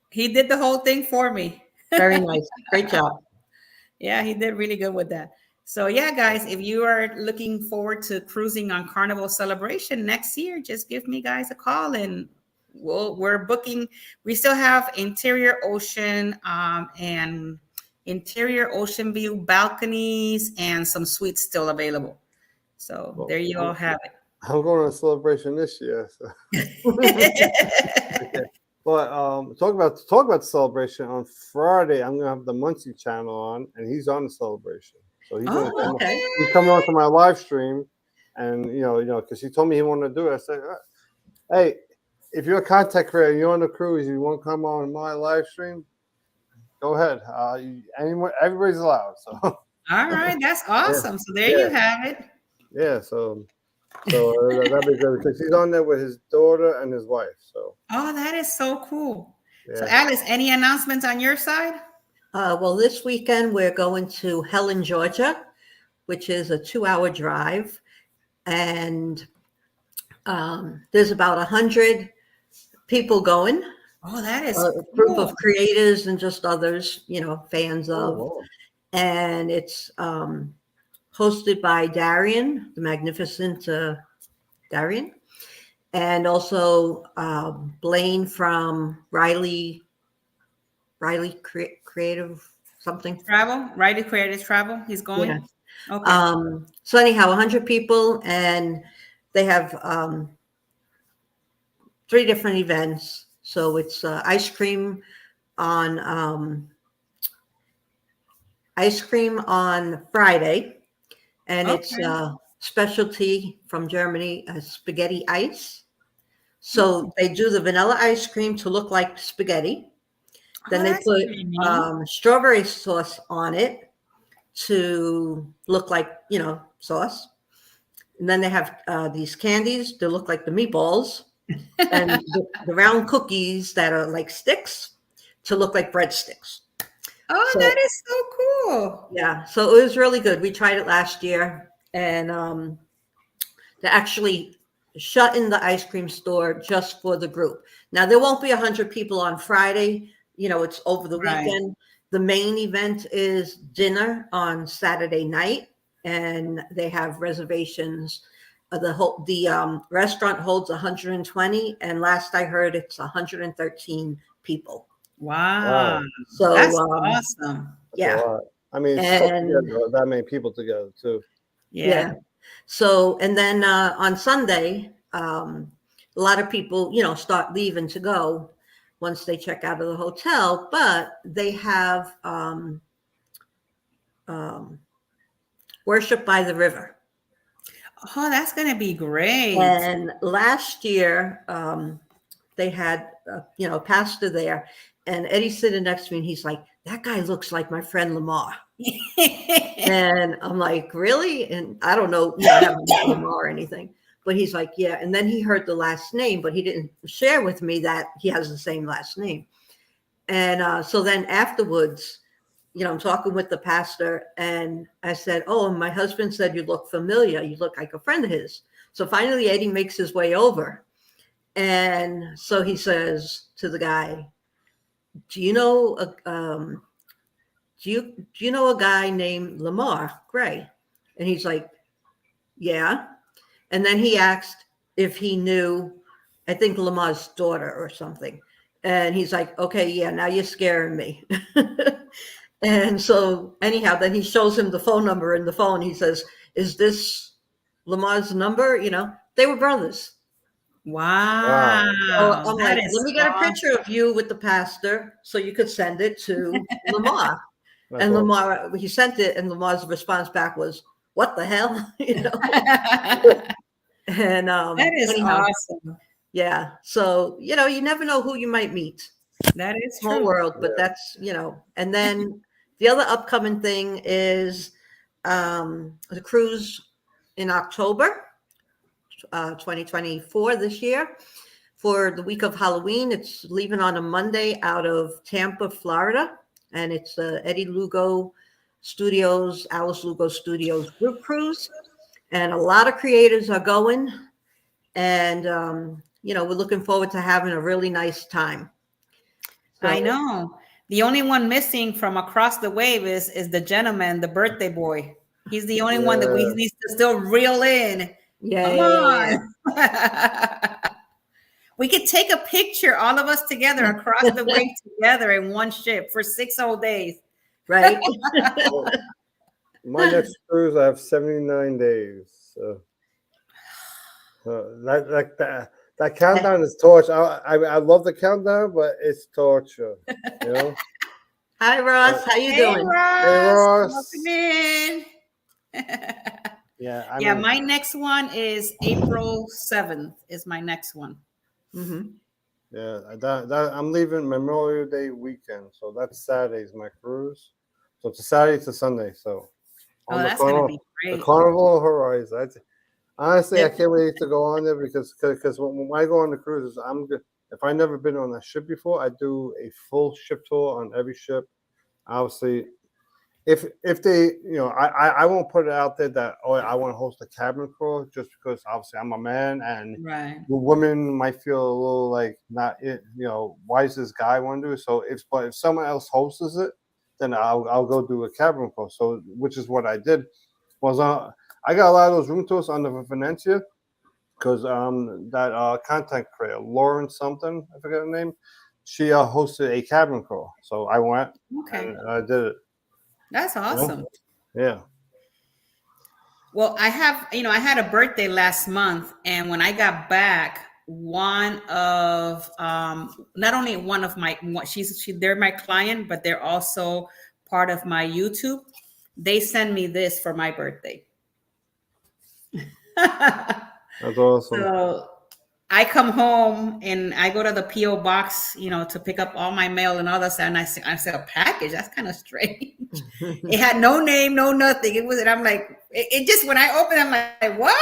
he did the whole thing for me. Very nice. Great job. Yeah, he did really good with that. So yeah, guys, if you are looking forward to cruising on Carnival Celebration next year, just give me guys a call and we're booking. We still have interior ocean and interior ocean view balconies and some suites still available. So Well, there you all have it. I'm going on a celebration this year. So. Okay. But talk about the celebration on Friday. I'm gonna have the Muncie channel on, and he's on the celebration. So he's gonna come, okay. he's coming on to my live stream, and you know, because he told me he wanted to do it. I said, hey, if you're a content creator, you're on the cruise, you want to come on my live stream, go ahead. Anyone, everybody's allowed. So. All right, that's awesome. So there you have it. Yeah. So that'd be good because he's on there with his daughter and his wife. So. Oh, that is so cool. Yeah. So Alice, any announcements on your side? Well, this weekend we're going to Helen, Georgia, which is a 2-hour drive. And there's about 100 people going. Oh, that is A group cool. of creators and just others, fans of. Oh, And it's hosted by Darian, the magnificent Darian, and also Blaine from Riley Creative something. Travel, Riley Creative Travel. He's going. Yeah. Okay. So anyhow, 100 people, and they have 3 different events. So it's ice cream on Friday, and it's specialty from Germany, spaghetti ice. So they do the vanilla ice cream to look like spaghetti. Then they that's put pretty neat. strawberry sauce on it to look like, sauce. And then they have these candies that look like the meatballs, and the round cookies that are like sticks to look like breadsticks. Oh, So- that is so cool. Yeah, so it was really good. We tried it last year, and they actually shut in the ice cream store just for the group. Now, there won't be 100 people on Friday. It's over the Right. weekend. The main event is dinner on Saturday night, and they have reservations the restaurant holds 120, and last I heard, it's 113 people. Wow. So That's awesome. That's a yeah, lot. I mean, it's tough to and get that many people together too. yeah. So, and then on Sunday, a lot of people, start leaving to go once they check out of the hotel, but they have worship by the river. Oh, that's going to be great. And last year, they had, a pastor there, and Eddie's sitting next to me, and he's like, that guy looks like my friend Lamar. And I'm like, really? And I don't know, I haven't met Lamar or anything, but he's like, yeah. And then he heard the last name, but he didn't share with me that he has the same last name. And so then afterwards, I'm talking with the pastor, and I said, oh, my husband said you look familiar. You look like a friend of his. So finally, Eddie makes his way over. And so he says to the guy, do you know a guy named Lamar Gray? And he's like, yeah. And then he asked if he knew, I think, Lamar's daughter or something. And he's like, okay, yeah, now you're scaring me. And so anyhow, then he shows him the phone number in the phone. He says, is this Lamar's number? They were brothers. Wow. So I'm That like, is let me get a awesome. picture of you with the pastor so you could send it to Lamar. That's And awesome. Lamar, he sent it, and Lamar's response back was, what the hell? And That is anyhow, awesome. yeah. So, you never know who you might meet. That is Small true. world, but Yeah. that's, and then the other upcoming thing is the cruise in October 2024 this year for the week of Halloween. It's leaving on a Monday out of Tampa, Florida, and it's Eddie Lugo Studios, Alice Lugo Studios group cruise, and a lot of creators are going, and we're looking forward to having a really nice time. I So- know. The only one missing from across the wave is the gentleman, the birthday boy. He's the only one that we Yeah. need to still reel in. Yeah, Come on. We could take a picture, all of us together, across the wave together in one ship for 6 whole days. right. Well, my next cruise, I have 79 days. So that countdown is torture. I love the countdown, but it's torture. Hi, Ross. How you Hey, doing? Ross. Ross. Welcome in. Yeah. Yeah, my next one is April 7th is my next one. Mm-hmm. Yeah, I'm leaving Memorial Day weekend, so that's Saturday's my cruise. So it's a Saturday to Sunday. So Oh, that's going to be the great. Carnival Horizon. Honestly, I Yep. can't wait to go on there because when I go on the cruises, I'm good. If I've never been on a ship before, I do a full ship tour on every ship. Obviously, if they, I won't put it out there that I want to host a cabin crew just because obviously I'm a man and Right. the women might feel a little like not it. Why does this guy want to do it? So if someone else hosts it, then I'll go do a cabin crew. So which is what I did. I got a lot of those room tours on the Venezia because that content creator Lauren something, I forget her name, she hosted a cabin crew. So I went Okay. and I did it. That's awesome. Yeah. Well, I had a birthday last month, and when I got back, one of not only one of my they're my client, but they're also part of my YouTube. They send me this for my birthday. That's awesome. So I come home and I go to the PO box, to pick up all my mail and all that stuff. And I said a package. That's kind of strange. It had no name, no nothing. And I'm like, it just, when I opened, I'm like, what?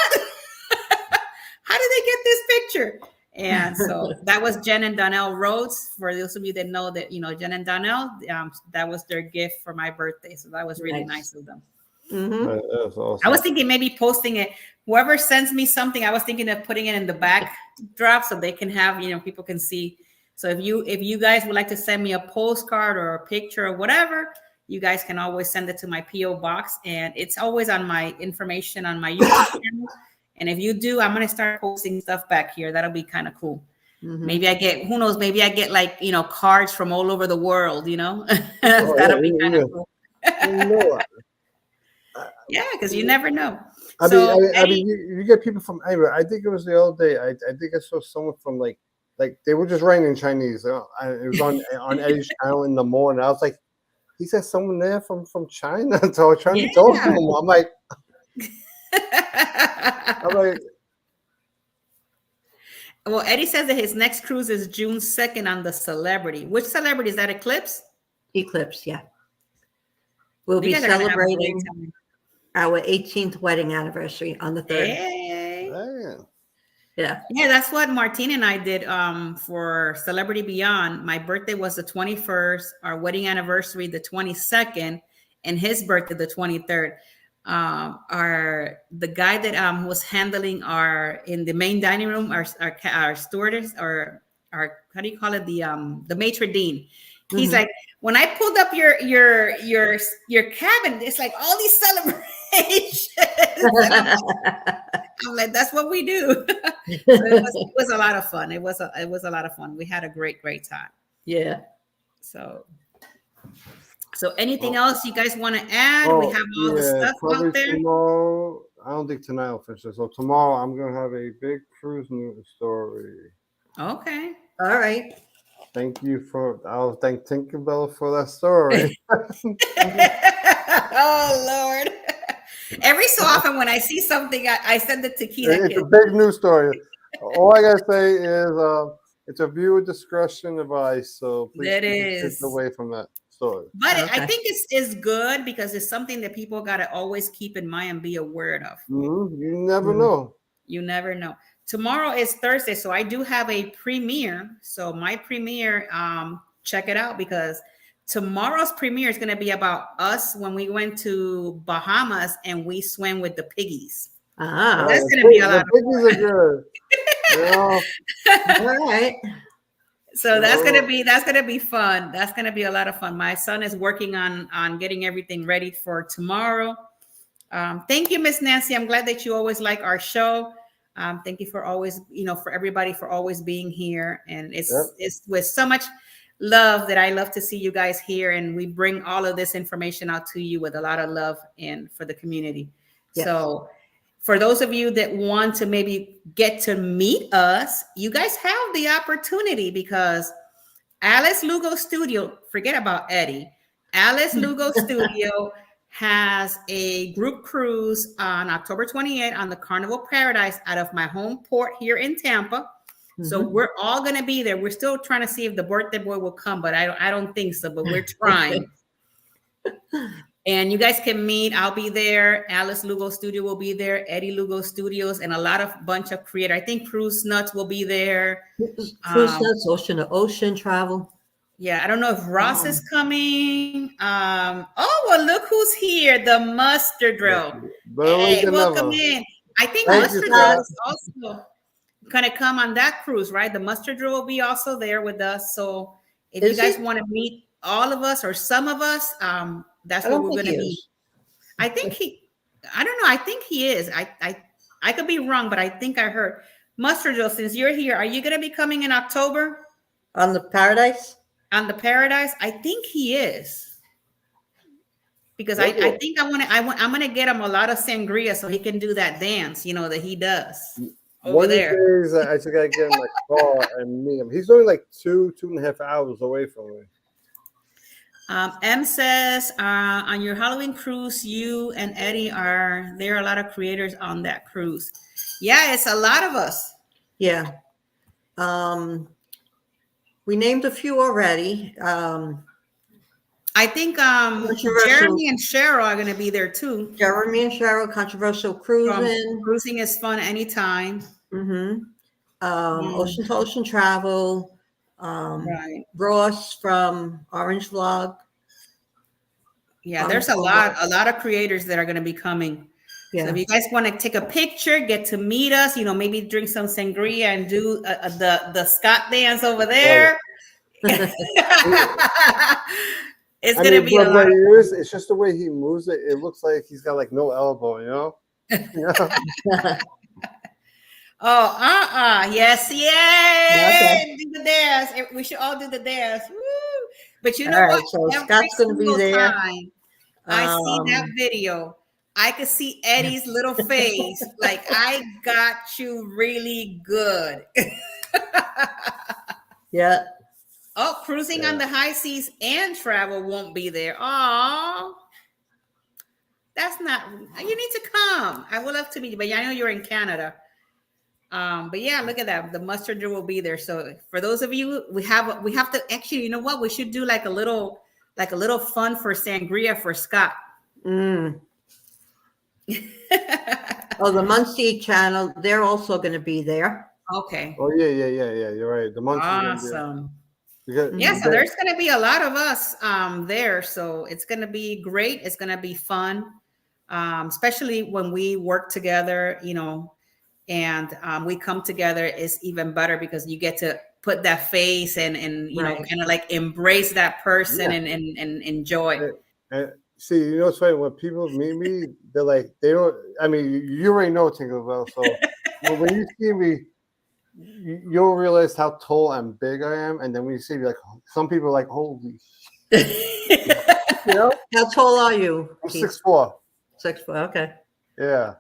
How did they get this picture? And so that was Jen and Donnell Rhodes. For those of you that know that, Jen and Donnell, that was their gift for my birthday. So that was really nice of them. Mm-hmm. That's awesome. I was thinking maybe posting it. Whoever sends me something, I was thinking of putting it in the backdrop so they can have, people can see. So if you guys would like to send me a postcard or a picture or whatever, you guys can always send it to my PO box, and it's always on my information on my YouTube channel. And if you do, I'm gonna start posting stuff back here. That'll be kind of cool. Mhm. Maybe I get, who knows, maybe I get like, cards from all over the world, Oh, that'll be kind yeah. of cool. No, Yeah, because you never know. I So, mean, Eddie, you get people from anywhere. I think it was the other day. I think I saw someone from like they were just writing in Chinese. It was on Eddie's channel in the morning. I was like, he said someone there from China. So I was trying to talk to him. I'm like, well, Eddie says that his next cruise is June 2nd on the Celebrity. Which Celebrity? Is that Eclipse? Eclipse, yeah. We'll You be guys are gonna have a great celebrating time. our 18th wedding anniversary on the 3rd. Hey. man. Yeah. Yeah, that's what Martine and I did for Celebrity Beyond. My birthday was the 21st, our wedding anniversary the 22nd, and his birthday the 23rd. The guy that was handling in the main dining room, our stewardess, or our, how do you call it, the maitre d'. He's like, when I pulled up your cabin, it's like all these celebrations. I'm like, that's what we do. So it was a lot of fun. It was a lot of fun. We had a great time. Yeah. So anything else you guys want to add? We have all the stuff probably out there. Tomorrow, I don't think tonight I'll finish it. So tomorrow I'm gonna have a big cruise news story. Okay. All right. I'll thank Tinkerbell for that story. Oh Lord. Every so often when I see something, I send it to Keith. It's a big news story. All I gotta say is it's a viewer discretion advice, so please take away from that story. But I think it's good because it's something that people gotta always keep in mind and be aware of. You never know. You never know. Tomorrow is Thursday, so I do have a premiere. So my premiere, check it out, because tomorrow's premiere is going to be about us when we went to Bahamas and we swam with the piggies. Ah, that's going to be a lot of fun. Piggies are good. All right. So that's going to be fun. That's going to be a lot of fun. My son is working on getting everything ready for tomorrow. Thank you, Miss Nancy. I'm glad that you always like our show. Thank you for always, for everybody for always being here. And it's with so much love that I love to see you guys here. And we bring all of this information out to you with a lot of love and for the community. Yes. So for those of you that want to maybe get to meet us, you guys have the opportunity, because Alice Lugo Studio, forget about Eddie, Alice Lugo Studio has a group cruise on October 28th on the Carnival Paradise out of my home port here in Tampa. So we're all going to be there. We're still trying to see if the birthday boy will come, but I don't think so, but we're trying. And you guys can meet. I'll be there. Alice Lugo Studio will be there. Eddie Lugo Studios, and a bunch of creators. I think Cruise Nuts will be there. Cruise Nuts, Ocean to Ocean Travel. Yeah, I don't know if Ross is coming. Well, look who's here. The Mustard Drill. Hey, welcome in. I think Mustard Drill is also going to come on that cruise, right? The Mustard Drill will be also there with us. So if you guys want to meet all of us or some of us, that's what we're going to be. I think I don't know. I think he is. I could be wrong, but I think I heard. Mustard Drill, since you're here, are you going to be coming in October? On the Paradise? On the Paradise? I think he is. Because I think I'm gonna get him a lot of sangria so he can do that dance, that he does over there. One of the days I just gotta get in my car and meet him. He's only like 2.5 hours away from me. M says on your Halloween cruise, you and Eddie there are a lot of creators on that cruise. Yeah, it's a lot of us. Yeah. We named a few already. I think Jeremy and Cheryl are going to be there too. Jeremy and Cheryl, Controversial Cruising. Cruising is fun anytime. Ocean to Ocean Travel. Right. Ross from Orange Vlog. Yeah, there's a lot of creators that are going to be coming. Yeah. So if you guys want to take a picture, get to meet us, maybe drink some sangria and do the Scott dance over there. It's going to be a lot. It's just the way he moves it. It looks like he's got like no elbow, Oh, yes, Okay. yay! Do the dance. We should all do the dance. Woo! But you All know right. what? So Every Scott's going to be single there. time I see that video, I could see Eddie's little face. Like, I got you really good. Yeah. Oh, cruising on the high seas and travel won't be there. Oh, that's not. You need to come. I would love to meet you, but I know you're in Canada. But yeah, look at that. The mustard drill will be there. So for those of you, we have to actually. You know what? We should do like a little fun for sangria for Scott. Mm. Oh, the Muncie channel, they're also going to be there. Okay. Oh yeah. You're right. The months Awesome. is Yeah, so there's going to be a lot of us there. So it's going to be great. It's going to be fun, especially when we work together, you know, and we come together. It's even better because you get to put that face and you know, Right. kind of like embrace that person and enjoy. See, you know, it's funny when people meet me, they're like, they don't. I mean, you already know Tinkerbell, so when you see me, you'll realize how tall and big I am, and then when you see me, like some people are like, holy, you know, How tall are you? I'm Keith? 6'4". 6'4". Okay. Yeah.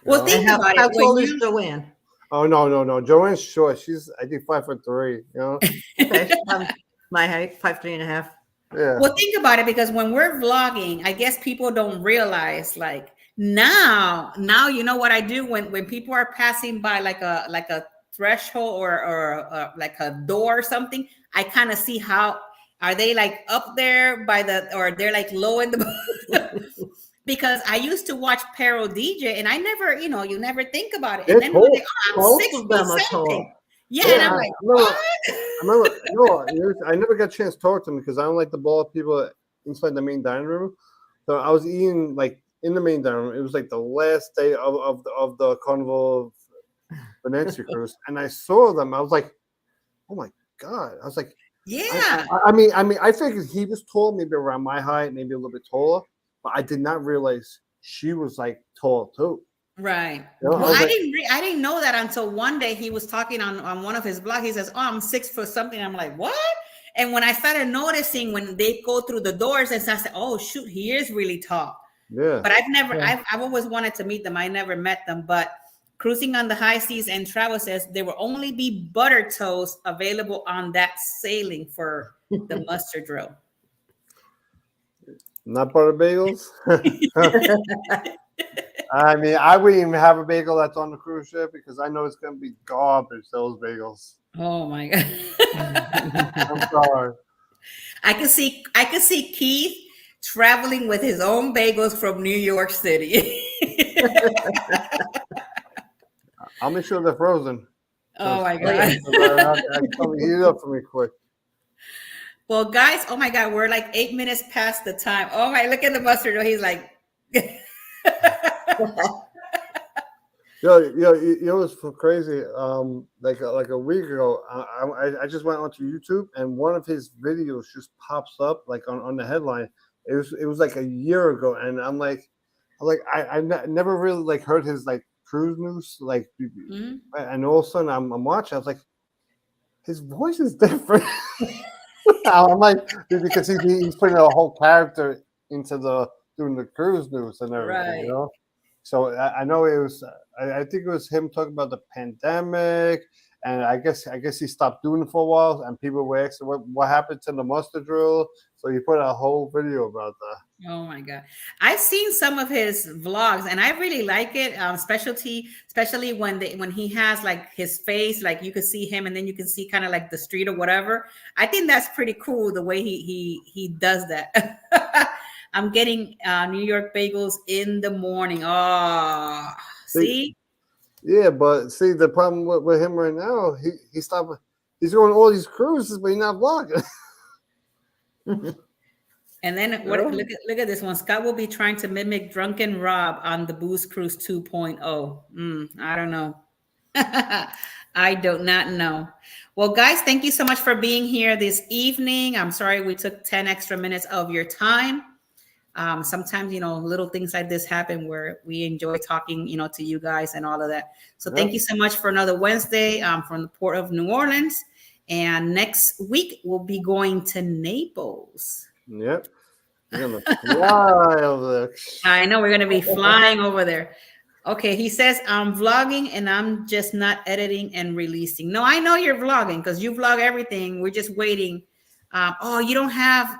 Well, know? think And how about it. tall When is you, Joanne? Oh no, Joanne's short. She's I think 5'3". You know. Okay. My height, 5'3.5". Yeah. well, think about it because when we're vlogging, I guess people don't realize like now you know what I do when people are passing by like a threshold or like a door or something. I kind of see how are they like up there by the or they're like low in the because I used to watch Pero DJ and I never, you know, you never think about it. And They're then one day, tall. oh, I'm Both 6 of them foot are something. tall. Yeah, and I'm I like, remember, what? I remember, no, I never got a chance to talk to them because I don't like to ball up people inside the main dining room. So I was eating like in the main dining room. It was like the last day of the Carnival of Venezia cruise, and I saw them. I was like, oh my god! I was like, Yeah. I mean, I figured he was tall, maybe around my height, maybe a little bit taller, but I did not realize she was like tall too. Right. You know, Well, was I like, didn't know that until one day he was talking on one of his blogs. He says, "Oh, I'm 6 foot something." I'm like, "What?" And when I started noticing when they go through the doors, and so I said, "Oh shoot, he is really tall." yeah. But I've never, Yeah. I've always wanted to meet them. I never met them. But cruising on the high seas and travel says there will only be butter toast available on that sailing for the mustard drill. Not butter bagels. I mean, I wouldn't even have a bagel that's on the cruise ship because I know it's gonna be garbage. Those bagels. Oh my god. I'm sorry. I can see Keith traveling with his own bagels from New York City. I'll make sure they're frozen. Oh my yeah. god. I can tell you, heat it up for me quick. Well, guys, oh my god, we're like 8 minutes past the time. Oh my, look at the mustard. He's like You know what's crazy? Like a week ago, I just went onto YouTube and one of his videos just pops up like on the headline. It was like a year ago, and I never really like heard his like cruise news like, Mhm. and all of a sudden I'm watching. I was like, his voice is different. I'm like because he's putting a whole character into doing the cruise news and everything, Right. you know. So I know it was. I think it was him talking about the pandemic, and I guess he stopped doing it for a while, and people were asking what happened to the mustard drill. So he put a whole video about that. Oh my god, I've seen some of his vlogs and I really like it. Especially when he has like his face, like you could see him and then you can see kind of like the street or whatever. I think that's pretty cool the way he does that. I'm getting New York bagels in the morning. Oh, see? Yeah, but see the problem with him right now, he stopped. He's going on all these cruises, but he's not vlogging. And then look at this one. Scott will be trying to mimic Drunken Rob on the Booze Cruise 2.0. I don't know. I do not know. Well, guys, thank you so much for being here this evening. I'm sorry we took 10 extra minutes of your time. Sometimes, little things like this happen where we enjoy talking, to you guys and all of that. So Yep. thank you so much for another Wednesday from the Port of New Orleans. And next week, we'll be going to Naples. Yep. You're going to fly over there. I know we're going to be flying over there. Okay, he says, I'm vlogging and I'm just not editing and releasing. No, I know you're vlogging because you vlog everything. We're just waiting. You don't have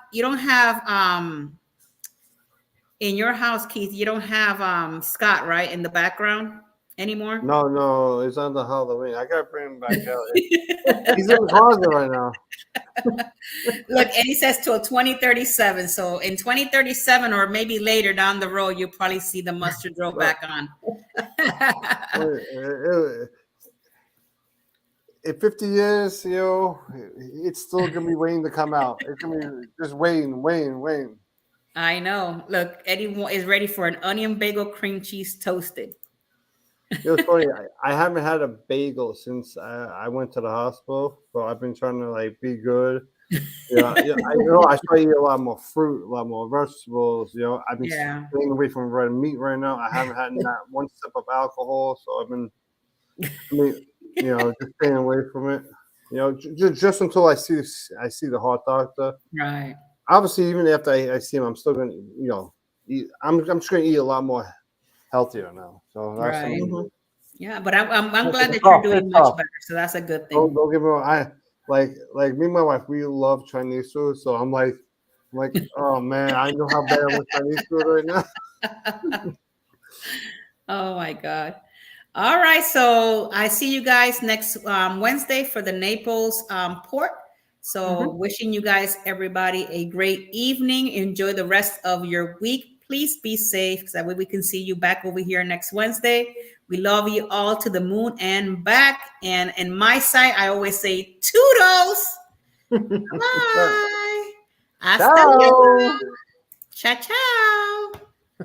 in your house, Keith, you don't have Scott, right, in the background anymore? No, it's on the Halloween. I got to bring him back out. He's in the closet right now. Look, and he says till 2037. So in 2037 or maybe later down the road, you'll probably see the mustard roll back on. In 50 years, it's still gonna be waiting to come out. It's gonna be just waiting. I know. Look, Eddie is ready for an onion bagel cream cheese toasted. It's funny. I haven't had a bagel since I went to the hospital, but I've been trying to be good. I try to eat a lot more fruit, a lot more vegetables. I've been staying away from red meat right now. I haven't had not one sip of alcohol, so I've been, just staying away from it. Just until I see the heart doctor. Right. Obviously, even after I see him, I'm still gonna, eat. I'm just gonna eat a lot more healthier now. So that's right. something. Yeah, but I'm glad that you're doing much better. So that's a good thing. Don't get me wrong. I like me and my wife. We love Chinese food. So I'm like, oh man, I know how bad I want Chinese food right now. Oh my God. All right. So I see you guys next Wednesday for the Naples port. So wishing you guys, everybody, a great evening. Enjoy the rest of your week. Please be safe because that way we can see you back over here next Wednesday. We love you all to the moon and back. And in my side, I always say toodles. Bye. Hasta luego. Ciao, ciao.